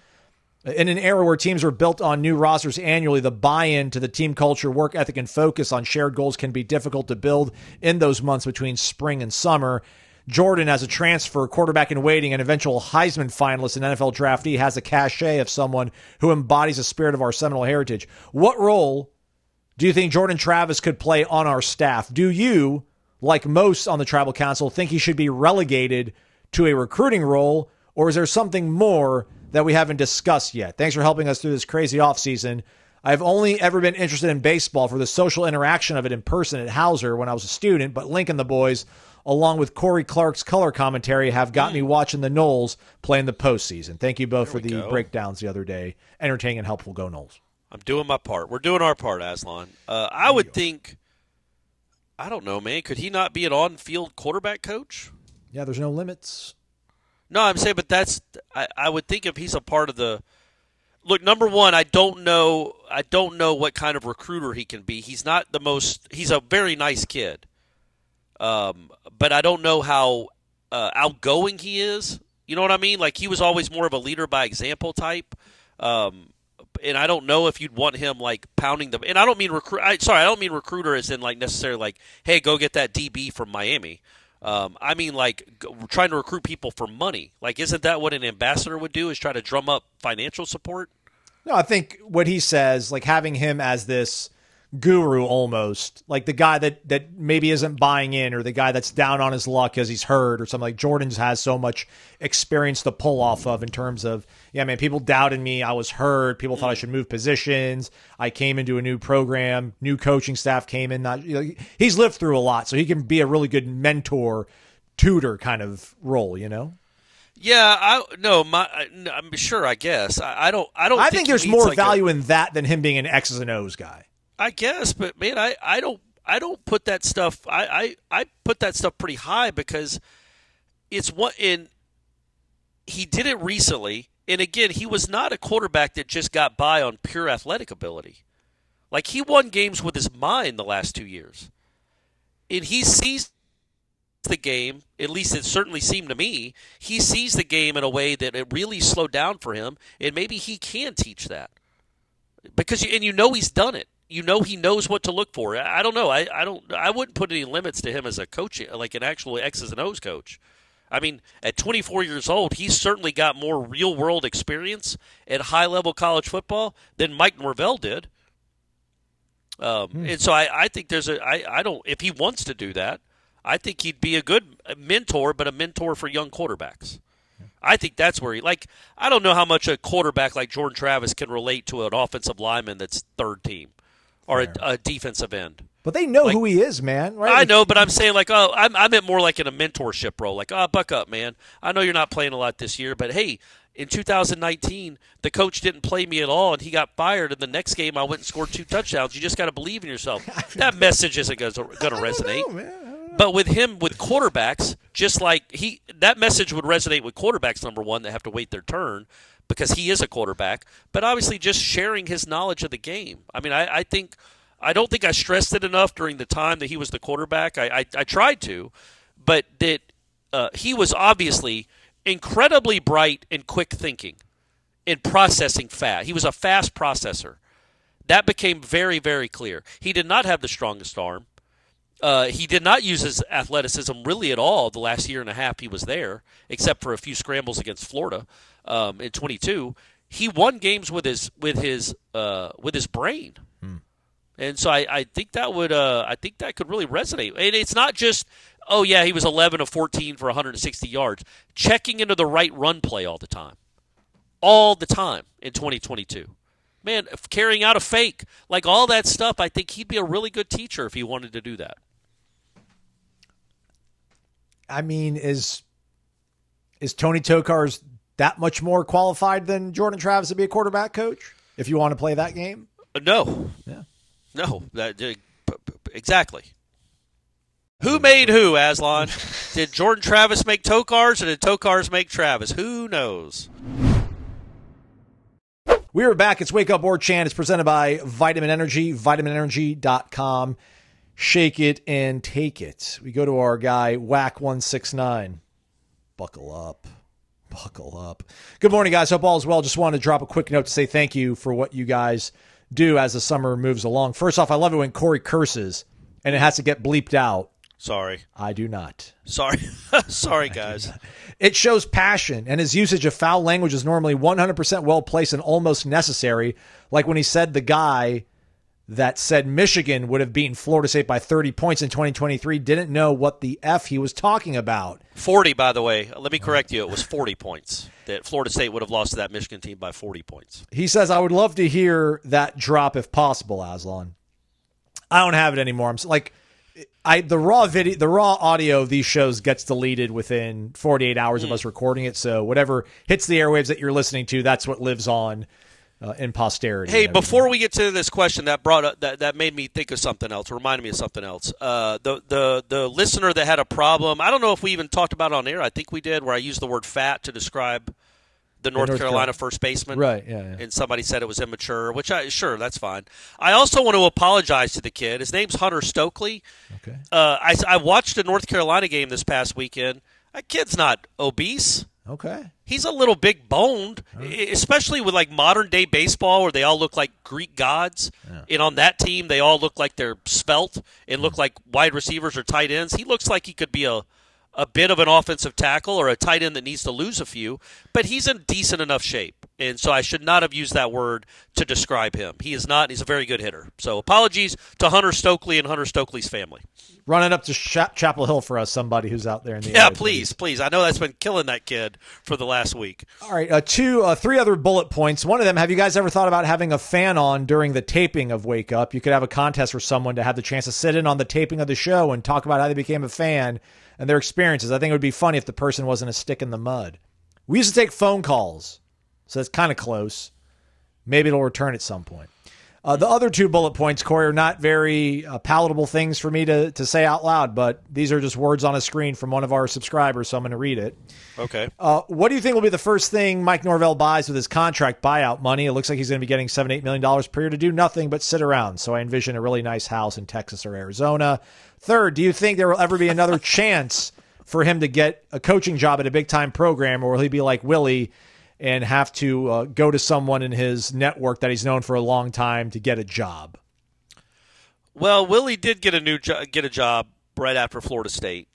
In an era where teams are built on new rosters annually, the buy-in to the team culture, work ethic, and focus on shared goals can be difficult to build in those months between spring and summer. Jordan, as a transfer, quarterback in waiting, and eventual Heisman finalist and NFL draftee, has a cachet of someone who embodies the spirit of our Seminole heritage. What role do you think Jordan Travis could play on our staff? Do you, like most on the Tribal Council, think he should be relegated to a recruiting role, or is there something more that we haven't discussed yet? Thanks for helping us through this crazy offseason. I've only ever been interested in baseball for the social interaction of it in person at Hauser when I was a student, but Link and the boys, along with Corey Clark's color commentary, have got me watching the Noles play in the postseason. Thank you both for the breakdowns the other day. Entertaining and helpful. Go Noles. I'm doing my part. We're doing our part, Aslan. I would think, I don't know, man. Could he not be an on-field quarterback coach? Yeah, there's no limits. No, I'm saying, but I would think if he's a part of the – look, number one, I don't know what kind of recruiter he can be. He's not the most – he's a very nice kid. But I don't know how outgoing he is. You know what I mean? Like, he was always more of a leader by example type. And I don't know if you'd want him, like, pounding them. And I don't mean I don't mean recruiter as in, like, necessarily like, hey, go get that DB from Miami. I mean, like, trying to recruit people for money. Like, isn't that what an ambassador would do, is try to drum up financial support? No, I think what he says, like having him as this guru almost, like the guy that maybe isn't buying in, or the guy that's down on his luck because he's hurt or something. Like, Jordan has so much experience to pull off of in terms of, yeah, man, people doubted me. I was hurt. People thought I should move positions. I came into a new program. New coaching staff came in. He's lived through a lot, so he can be a really good mentor, tutor kind of role, you know? Yeah, I'm sure. I guess I don't. I think there's more value in that than him being an X's and O's guy. I guess, but man, I don't put that stuff. I put that stuff pretty high because it's what in. He did it recently, and again, he was not a quarterback that just got by on pure athletic ability. Like, he won games with his mind the last 2 years, and he sees the game. At least it certainly seemed to me. He sees the game in a way that it really slowed down for him, and maybe he can teach that because he's done it. You know, he knows what to look for. I don't know. I wouldn't put any limits to him as a coach, like an actual X's and O's coach. I mean, at 24 years old, he's certainly got more real-world experience at high-level college football than Mike Norvell did. And so I think if he wants to do that, I think he'd be a good mentor, but a mentor for young quarterbacks. I think that's where I don't know how much a quarterback like Jordan Travis can relate to an offensive lineman that's third team or a defensive end. But they know who he is, man. Right? I know, but I'm saying, I meant more like in a mentorship role. Like, buck up, man. I know you're not playing a lot this year, but hey, in 2019, the coach didn't play me at all, and he got fired. And the next game, I went and scored 2 touchdowns. You just got to believe in yourself. That message isn't going to resonate. Know, man. But with him, with quarterbacks, just like that message would resonate with quarterbacks, number one, that have to wait their turn because he is a quarterback. But obviously, just sharing his knowledge of the game. I mean, I don't think I stressed it enough during the time that he was the quarterback. I tried to, but that he was obviously incredibly bright and quick thinking and processing fast. He was a fast processor. That became very, very clear. He did not have the strongest arm. He did not use his athleticism really at all the last year and a half he was there, except for a few scrambles against Florida in 22. He won games with his brain. And so I think that could really resonate. And it's not just, oh yeah, he was 11 of 14 for 160 yards. Checking into the right run play all the time in 2022. Man, carrying out a fake, like all that stuff, I think he'd be a really good teacher if he wanted to do that. I mean, is Tony Tokar's that much more qualified than Jordan Travis to be a quarterback coach if you want to play that game? No. Yeah. No, exactly. Who made who, Aslan? Did Jordan Travis make tow cars, or did tow cars make Travis? Who knows? We are back. It's Wake Up Warchant. It's presented by Vitamin Energy, vitaminenergy.com. Shake it and take it. We go to our guy, Whack169. Buckle up. Buckle up. Good morning, guys. Hope all is well. Just wanted to drop a quick note to say thank you for what you guys do as the summer moves along. First off, I love it when Corey curses and it has to get bleeped out. Sorry. I do not. Sorry. Sorry, guys. It shows passion, and his usage of foul language is normally 100% well-placed and almost necessary, like when he said the guy that said Michigan would have beaten Florida State by 30 points in 2023 didn't know what the F he was talking about. 40, by the way. Let me correct you. It was 40 points. That Florida State would have lost to that Michigan team by 40 points. He says, I would love to hear that drop if possible, Aslan. I don't have it anymore. I'm like... the raw audio of these shows gets deleted within 48 hours of us recording it. So whatever hits the airwaves that you're listening to, that's what lives on in posterity. Hey, before we get to this question, that brought up, that made me think of something else. Reminded me of something else. The listener that had a problem. I don't know if we even talked about it on air. I think we did, where I used the word fat to describe the North Carolina first baseman. Right, yeah. And somebody said it was immature, which sure, that's fine. I also want to apologize to the kid. His name's Hunter Stokely. Okay. I watched a North Carolina game this past weekend. That kid's not obese. Okay. He's a little big boned, especially with like modern day baseball where they all look like Greek gods. Yeah. And on that team, they all look like they're svelte and look like wide receivers or tight ends. He looks like he could be a bit of an offensive tackle or a tight end that needs to lose a few, but he's in decent enough shape. And so I should not have used that word to describe him. He is not. He's a very good hitter. So apologies to Hunter Stokely and Hunter Stokely's family. Running up to Chapel Hill for us, somebody who's out there in the area. Yeah, please. I know that's been killing that kid for the last week. All right, three other bullet points. One of them, have you guys ever thought about having a fan on during the taping of Wake Up? You could have a contest for someone to have the chance to sit in on the taping of the show and talk about how they became a fan and their experiences. I think it would be funny if the person wasn't a stick in the mud. We used to take phone calls, so it's kind of close. Maybe it'll return at some point. The other two bullet points, Corey, are not very palatable things for me to say out loud, but these are just words on a screen from one of our subscribers, so I'm going to read it. Okay. What do you think will be the first thing Mike Norvell buys with his contract buyout money? It looks like he's going to be getting $7-8 million per year to do nothing but sit around, so I envision a really nice house in Texas or Arizona. Third, do you think there will ever be another chance for him to get a coaching job at a big-time program, or will he be like Willie and have to go to someone in his network that he's known for a long time to get a job? Well, Willie did get a job right after Florida State.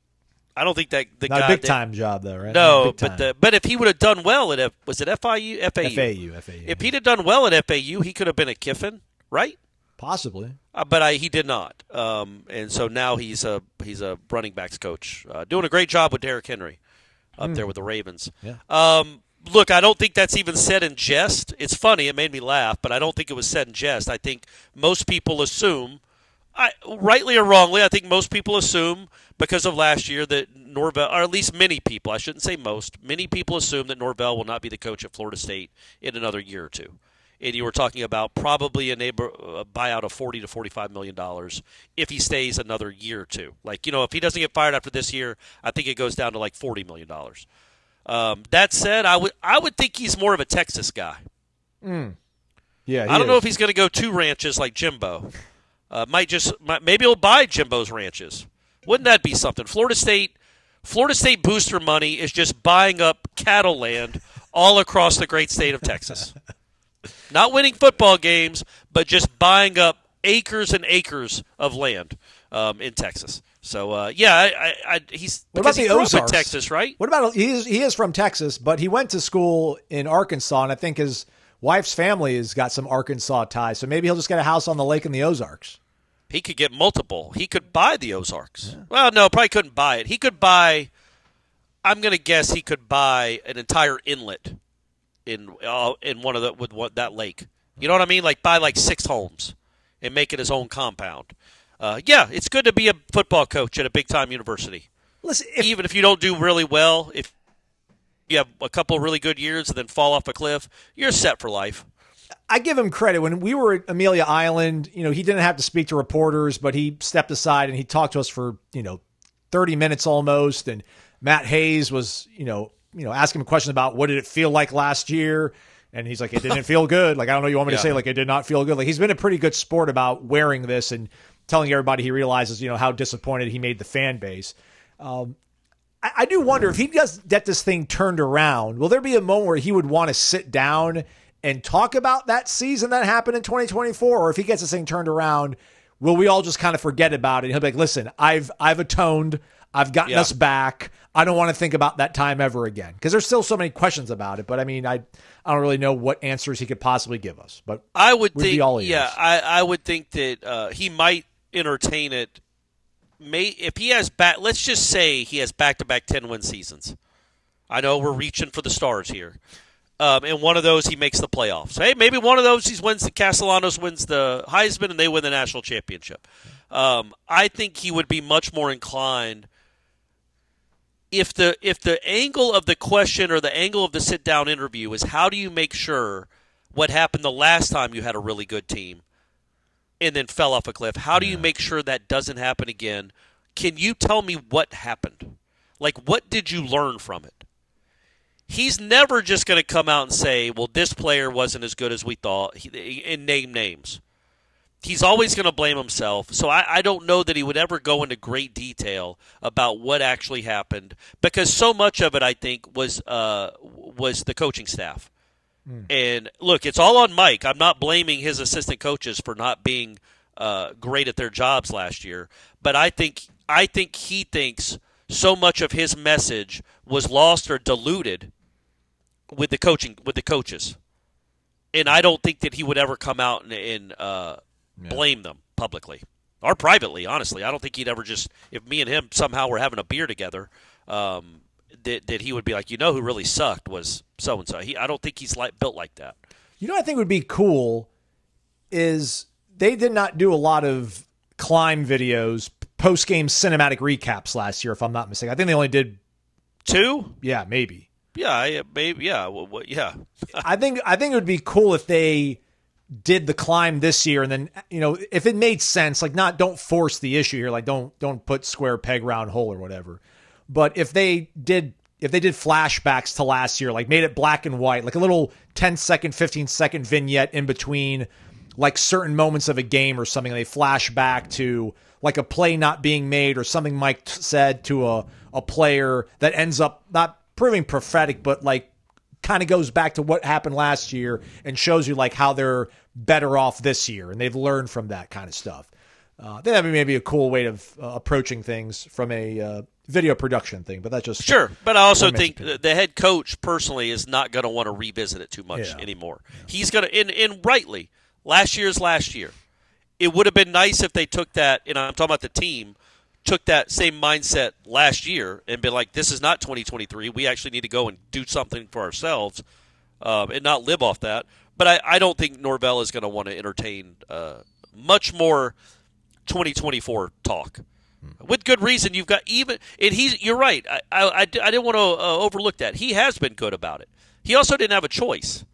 I don't think that the not guy a big time job though, right? No, but if he would have done well at was it FIU? FAU. If he'd have done well at FAU, he could have been a Kiffin, right? Possibly, but he did not, and so now he's a running backs coach, doing a great job with Derrick Henry up there with the Ravens. Yeah. Look, I don't think that's even said in jest. It's funny. It made me laugh, but I don't think it was said in jest. I think most people assume, rightly or wrongly, I think most people assume because of last year that Norvell, or at least many people, I shouldn't say most, many people assume that Norvell will not be the coach at Florida State in another year or two. And you were talking about probably a buyout of $40 to $45 million if he stays another year or two. Like, if he doesn't get fired after this year, I think it goes down to like $40 million. That said, I would think he's more of a Texas guy. Yeah, I don't know if he's going to go 2 ranches like Jimbo. Maybe he'll buy Jimbo's ranches. Wouldn't that be something? Florida State booster money is just buying up cattle land all across the great state of Texas. Not winning football games, but just buying up acres and acres of land in Texas. So, he's what about the Ozarks? In Texas, right? What about he is from Texas, but he went to school in Arkansas, and I think his wife's family has got some Arkansas ties. So maybe he'll just get a house on the lake in the Ozarks. He could get multiple. He could buy the Ozarks. Yeah. Well, no, probably couldn't buy it. He could buy. I'm going to guess he could buy an entire inlet in one of that lake. You know what I mean? Like buy like 6 homes and make it his own compound. It's good to be a football coach at a big-time university. Listen, even if you don't do really well, if you have a couple of really good years and then fall off a cliff, you're set for life. I give him credit. When we were at Amelia Island, he didn't have to speak to reporters, but he stepped aside and he talked to us for, 30 minutes almost, and Matt Hayes was, asking him a question about what did it feel like last year, and he's like, it didn't feel good. Like, I don't know, you want me to say like it did not feel good? Like, he's been a pretty good sport about wearing this and telling everybody he realizes, how disappointed he made the fan base. I do wonder if he does get this thing turned around, will there be a moment where he would want to sit down and talk about that season that happened in 2024? Or if he gets this thing turned around, will we all just kind of forget about it? And he'll be like, listen, I've atoned. I've gotten us back. I don't want to think about that time ever again. Because there's still so many questions about it. But I mean, I don't really know what answers he could possibly give us. But I would think, be all ears. I would think that he might entertain it. If he has let's just say he has back-to-back 10-win seasons. I know we're reaching for the stars here. And one of those he makes the playoffs. Hey, maybe one of those Castellanos wins the Heisman and they win the national championship. I think he would be much more inclined if the angle of the question or the angle of the sit-down interview is how do you make sure what happened the last time you had a really good team and then fell off a cliff, how do you make sure that doesn't happen again? Can you tell me what happened? Like, what did you learn from it? He's never just going to come out and say, well, this player wasn't as good as we thought, and name names. He's always going to blame himself. So I don't know that he would ever go into great detail about what actually happened, because so much of it, I think, was the coaching staff. And, look, it's all on Mike. I'm not blaming his assistant coaches for not being great at their jobs last year. But I think he thinks so much of his message was lost or diluted with the coaches. And I don't think that he would ever come out and blame them publicly or privately, honestly. I don't think he'd ever just – if me and him somehow were having a beer together, that he would be like, who really sucked was so-and-so. I don't think he's built like that. I think would be cool is they did not do a lot of climb videos, post-game cinematic recaps last year, if I'm not mistaken. I think they only did 2? Yeah, maybe. Yeah, maybe. Yeah, yeah. I think it would be cool if they did the climb this year, and then if it made sense, like don't force the issue here, like don't put square peg round hole or whatever. But if they did flashbacks to last year, like made it black and white, like a little 10-second, 15-second vignette in between like certain moments of a game or something, they flash back to like a play not being made or something Mike said to a player that ends up not proving prophetic, but like kind of goes back to what happened last year and shows you like how they're better off this year and they've learned from that kind of stuff. I think that'd be maybe a cool way of approaching things from a video production thing, but that's just sure. But I also think the head coach personally is not going to want to revisit it too much anymore. Yeah. He's going to, and rightly, last year's last year. It would have been nice if they took that, and I'm talking about the team, took that same mindset last year and been like, this is not 2023. We actually need to go and do something for ourselves and not live off that. But I don't think Norvell is going to want to entertain much more 2024 talk. With good reason. You've got even – and you're right. I didn't want to overlook that. He has been good about it. He also didn't have a choice.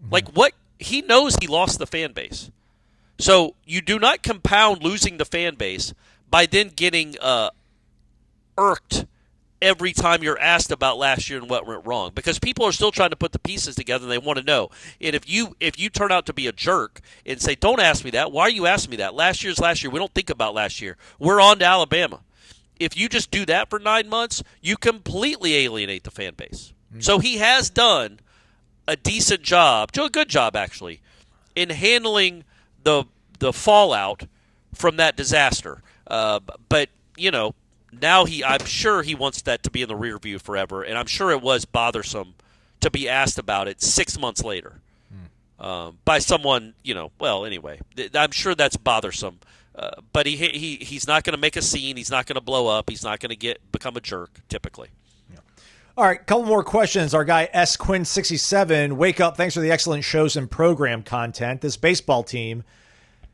Like what – he knows he lost the fan base. So you do not compound losing the fan base by then getting irked every time you're asked about last year and what went wrong, because people are still trying to put the pieces together and they want to know. And if you turn out to be a jerk and say, don't ask me that, why are you asking me that? Last year's last year. We don't think about last year. We're on to Alabama. If you just do that for 9 months, you completely alienate the fan base. Mm-hmm. So he has done a decent job, a good job actually, in handling the fallout from that disaster. But, now I'm sure he wants that to be in the rear view forever, and I'm sure it was bothersome to be asked about it 6 months later by someone, anyway. I'm sure that's bothersome. But he's not going to make a scene. He's not going to blow up. He's not going to become a jerk, typically. Yeah. All right, couple more questions. Our guy S. Quinn67, wake up. Thanks for the excellent shows and program content. This baseball team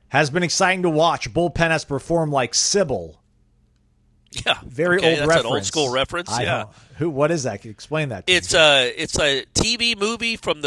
has been exciting to watch. Bullpen has performed like Sybil. Yeah, very okay, old that's reference. An old school reference. Yeah, what is that? Explain that. It's a TV movie from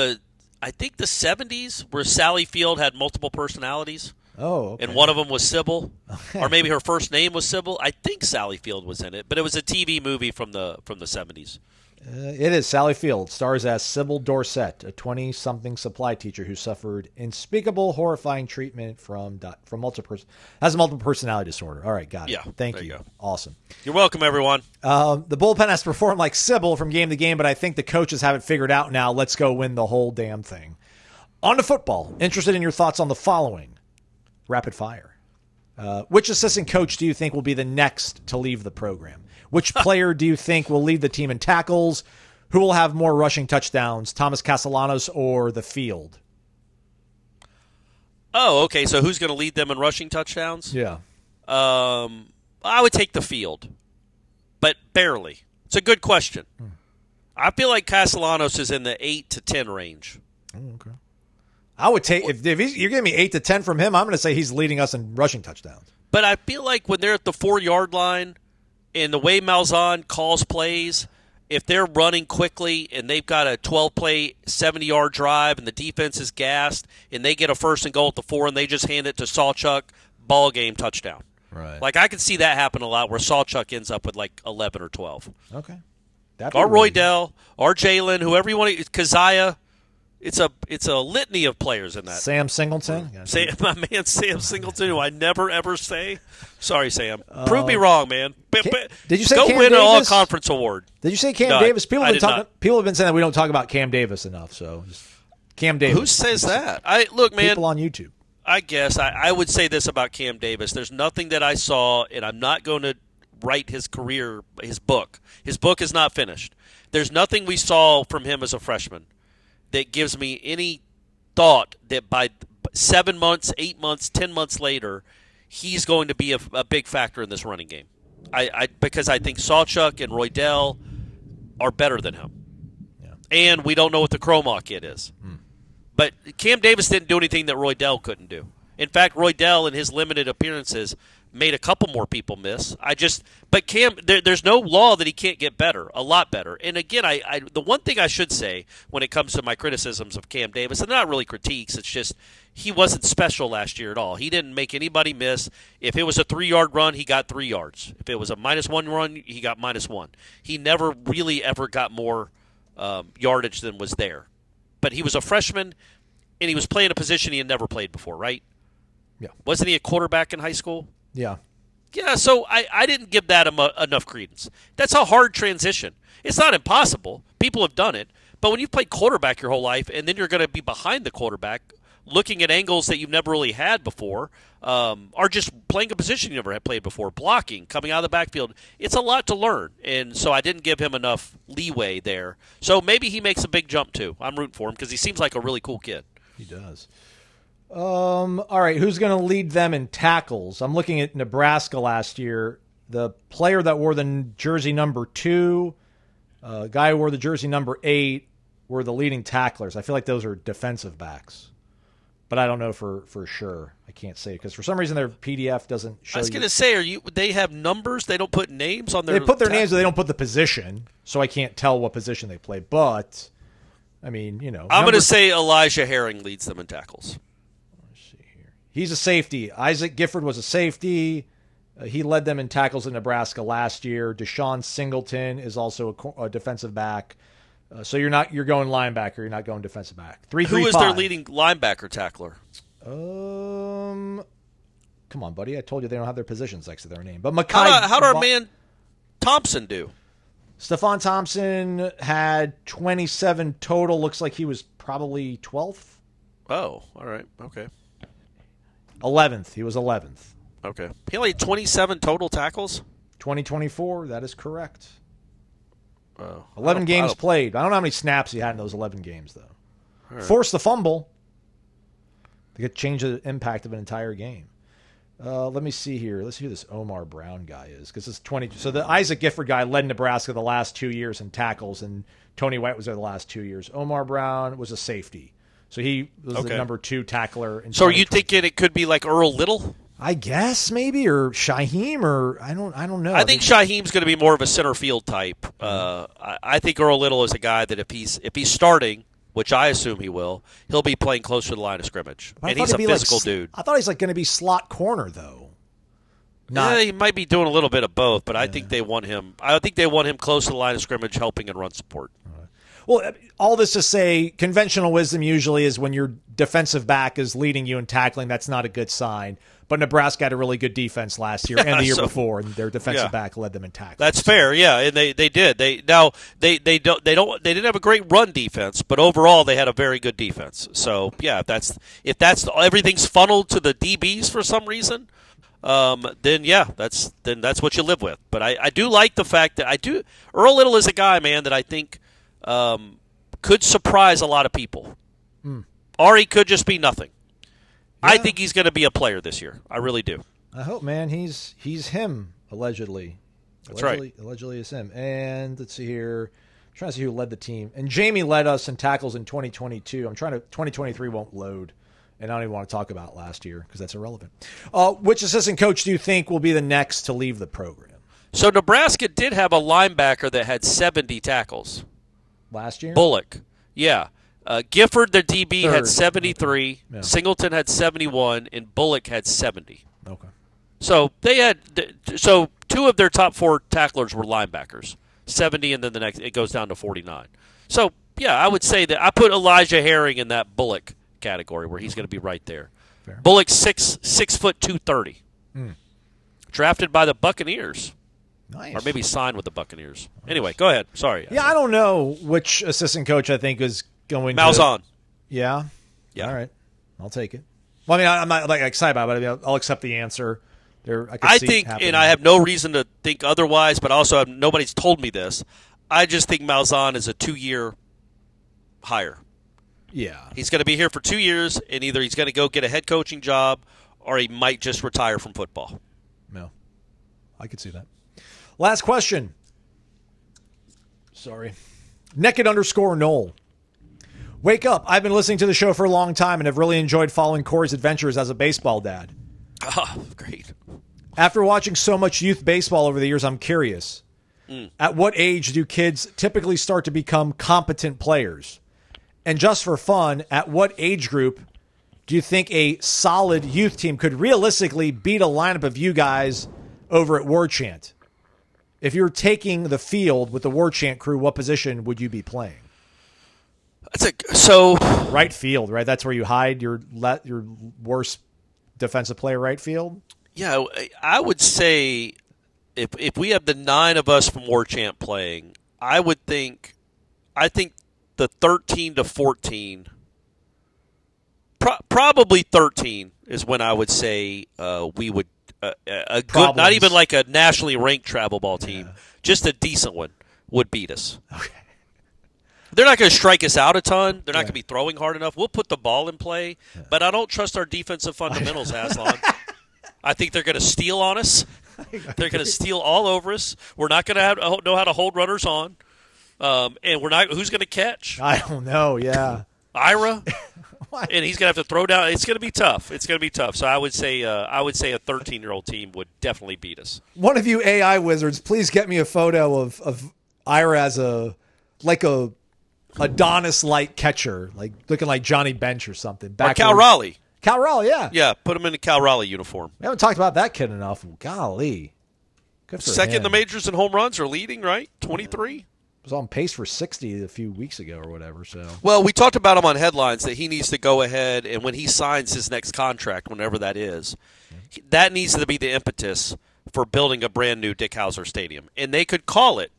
I think the 70s, where Sally Field had multiple personalities. Oh, okay. And one of them was Sybil, or maybe her first name was Sybil. I think Sally Field was in it, but it was a TV movie from the 70s. It is. Sally Field stars as Sybil Dorset, a 20-something supply teacher who suffered unspeakable, horrifying treatment from has a multiple personality disorder. All right, got it. Yeah, Thank there you. you go. Awesome. You're welcome, everyone. The bullpen has to perform like Sybil from game to game, but I think the coaches have it figured out now. Let's go win the whole damn thing. On to football. Interested in your thoughts on the following. Rapid fire. Which assistant coach do you think will be the next to leave the program? Which player do you think will lead the team in tackles? Who will have more rushing touchdowns, Thomas Castellanos or the field? Oh, okay. So who's going to lead them in rushing touchdowns? Yeah. I would take the field, but barely. It's a good question. I feel like Castellanos is in the 8 to 10 range. Oh, okay. I would take if you're giving me 8 to 10 from him, I'm going to say he's leading us in rushing touchdowns. But I feel like when they're at the 4-yard line, and the way Malzahn calls plays, if they're running quickly and they've got a 12-play, 70-yard drive and the defense is gassed and they get a first and goal at the 4 and they just hand it to Sawchuk, ball game, touchdown. Right. Like I could see that happen a lot where Sawchuk ends up with like 11 or 12. Okay. Or Roydell, or Jalen, whoever you want to – Keziah. It's a litany of players in that. Sam Singleton. My man Sam Singleton, who I never ever say. Sorry, Sam. Prove me wrong, man. Did you say go Cam win Davis? an all-conference award? Did you say Cam No, Davis? People I have been saying that we don't talk about Cam Davis enough. So just Cam Davis. Who says that? Look, man. People on YouTube. I guess I would say this about Cam Davis. There's nothing that I saw, and I'm not going to write his career, his book. His book is not finished. There's nothing we saw from him as a freshman that gives me any thought that by 7 months, 8 months, 10 months later, he's going to be a big factor in this running game. Because I think Sawchuk and Roydell are better than him. Yeah. And we don't know what the Chroma kid is. But Cam Davis didn't do anything that Roydell couldn't do. In fact, Roydell in his limited appearances made a couple more people miss. But Cam, there's no law that he can't get better, a lot better. And again, the one thing I should say when it comes to my criticisms of Cam Davis, and they're not really critiques, it's just he wasn't special last year at all. He didn't make anybody miss. If it was a 3-yard run, he got 3 yards. If it was a -1 run, he got -1. He never really ever got more yardage than was there. But he was a freshman, and he was playing a position he had never played before, right? Yeah. Wasn't he a quarterback in high school? Yeah. Yeah, so I didn't give that enough credence. That's a hard transition. It's not impossible. People have done it. But when you've played quarterback your whole life and then you're going to be behind the quarterback, looking at angles that you've never really had before, or just playing a position you never had played before, blocking, coming out of the backfield, it's a lot to learn. And so I didn't give him enough leeway there. So maybe he makes a big jump too. I'm rooting for him because he seems like a really cool kid. He does. All right, who's going to lead them in tackles? I'm looking at Nebraska last year. The player that wore the jersey number 2, guy who wore the jersey number 8 were the leading tacklers. I feel like those are defensive backs, but I don't know for sure. I can't say because for some reason their PDF doesn't show. I was going to say, they have numbers? They don't put names on their. They put their names, but they don't put the position, so I can't tell what position they play. But I mean, I'm going to say Elijah Herring leads them in tackles. He's a safety. Isaac Gifford was a safety. He led them in tackles in Nebraska last year. Deshaun Singleton is also a defensive back. So you're going linebacker. You're not going defensive back. 3-3-5. Who is their leading linebacker tackler? Come on, buddy. I told you they don't have their positions next to their name. But Makai. How did our man Thompson do? Stephon Thompson had 27 total. Looks like he was probably 12th. Oh, all right. Okay. 11th. He was 11th. Okay. He only had 27 total tackles? 2024. That is correct. Oh, 11 games played. I don't know how many snaps he had in those 11 games, though. Right. Forced the fumble. They could change the impact of an entire game. Let me see here. Let's see who this Omar Brown guy is. Because it's 20. So the Isaac Gifford guy led Nebraska the last 2 years in tackles, and Tony White was there the last 2 years. Omar Brown was a safety. So he was the number 2 tackler. So are you thinking it could be like Earl Little? I guess maybe, or Shaheem, or I don't know. I think Shaheem's going to be more of a center field type. I think Earl Little is a guy that if he's starting, which I assume he will, he'll be playing closer to the line of scrimmage. And he's a physical dude. I thought he's going to be slot corner, though. Yeah, he might be doing a little bit of both, but I think they want him. I think they want him close to the line of scrimmage, helping and run support. Well, all this to say, conventional wisdom usually is when your defensive back is leading you in tackling, that's not a good sign. But Nebraska had a really good defense last year and the year before, and their defensive back led them in tackling. That's fair, yeah, and they did. They didn't have a great run defense, but overall they had a very good defense. So yeah, if that's everything's funneled to the DBs for some reason, then that's what you live with. But I do like the fact that Earl Little is a guy, man, that I think could surprise a lot of people. Or he could just be nothing. Yeah. I think he's going to be a player this year. I really do. I hope, man. He's him, allegedly. That's right. Allegedly is him. And let's see here. I'm trying to see who led the team. And Jamie led us in tackles in 2022. 2023 won't load. And I don't even want to talk about last year because that's irrelevant. Which assistant coach do you think will be the next to leave the program? So Nebraska did have a linebacker that had 70 tackles. Last year? Bullock. Yeah. Gifford, their DB, had 73. Okay. Yeah. Singleton had 71, and Bullock had 70. Okay. So two of their top 4 tacklers were linebackers, 70, and then the next it goes down to 49. So yeah, I would say that I put Elijah Herring in that Bullock category where he's going to be right there. Fair. Bullock's 6 foot 230, drafted by the Buccaneers. Nice. Or maybe signed with the Buccaneers. Anyway, go ahead. Sorry. Yeah, I don't know which assistant coach I think is going Malzahn. to. Yeah? Yeah. All right. I'll take it. Well, I mean, I'm not excited about it. I'll accept the answer. I think, and I have no reason to think otherwise, but also nobody's told me this. I just think Malzahn is a 2-year hire. Yeah. He's going to be here for 2 years, and either he's going to go get a head coaching job or he might just retire from football. No. I could see that. Last question. Sorry. Naked_Noel. Wake up. I've been listening to the show for a long time and have really enjoyed following Corey's adventures as a baseball dad. Oh, great. After watching so much youth baseball over the years, I'm curious. At what age do kids typically start to become competent players? And just for fun, at what age group do you think a solid youth team could realistically beat a lineup of you guys over at Warchant? If you're taking the field with the Warchant crew, what position would you be playing? Right field, right? That's where you hide your worst defensive player, right field? Yeah, I would say if we have the 9 of us from Warchant playing, I think the 13 to 14, probably 13 is when I would say we would a good, not even like a nationally ranked travel ball team, just a decent one would beat us. Okay. They're not going to strike us out a ton. They're not going to be throwing hard enough. We'll put the ball in play, but I don't trust our defensive fundamentals, Aslan. I think they're going to steal on us. They're going to steal all over us. We're not going to know how to hold runners on, and we're not. Who's going to catch? I don't know. Yeah, Ira, and he's going to have to throw down. It's going to be tough. It's going to be tough. So I would say a 13-year-old team would definitely beat us. One of you AI wizards, please get me a photo of Ira as a Adonis-like catcher, like looking like Johnny Bench or something. Or Cal Raleigh. Cal Raleigh, yeah. Yeah, put him in a Cal Raleigh uniform. We haven't talked about that kid enough. Golly. Good for Second him. in the majors in home runs, or leading, right? 23? Was on pace for 60 a few weeks ago or whatever. So well, we talked about him on headlines that he needs to go ahead, and when he signs his next contract, whenever that is, that needs to be the impetus for building a brand new Dick Howser Stadium. And they could call it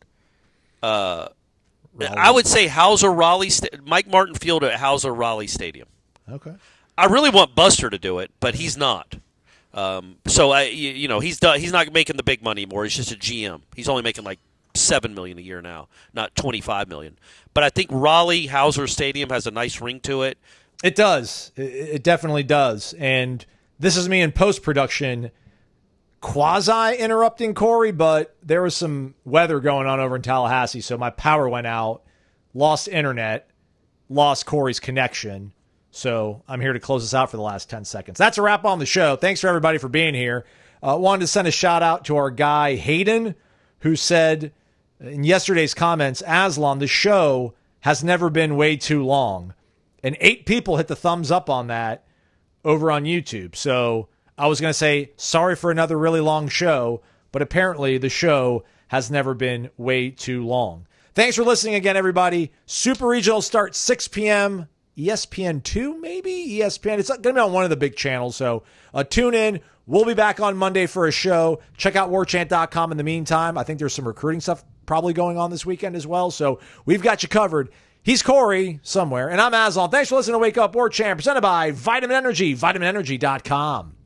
I would say Mike Martin Field at Howser Raleigh Stadium. Okay. I really want Buster to do it, but he's not. So he's not making the big money anymore. He's just a GM. He's only making like $7 million a year now, not $25 million. But I think Raleigh Howser Stadium has a nice ring to it. It does. It definitely does. And this is me in post-production quasi-interrupting Corey, but there was some weather going on over in Tallahassee, so my power went out, lost internet, lost Corey's connection. So I'm here to close this out for the last 10 seconds. That's a wrap on the show. Thanks for everybody for being here. Wanted to send a shout-out to our guy, Hayden, who said in yesterday's comments, Aslan, the show has never been way too long. And 8 people hit the thumbs up on that over on YouTube. So I was going to say, sorry for another really long show, but apparently the show has never been way too long. Thanks for listening again, everybody. Super Regional starts 6 p.m. ESPN2, maybe? ESPN. It's going to be on one of the big channels, so tune in. We'll be back on Monday for a show. Check out warchant.com in the meantime. I think there's some recruiting stuff probably going on this weekend as well, so we've got you covered. He's Corey somewhere, and I'm Aslan. Thanks for listening to Wake Up Warchant, presented by Vitamin Energy, vitaminenergy.com.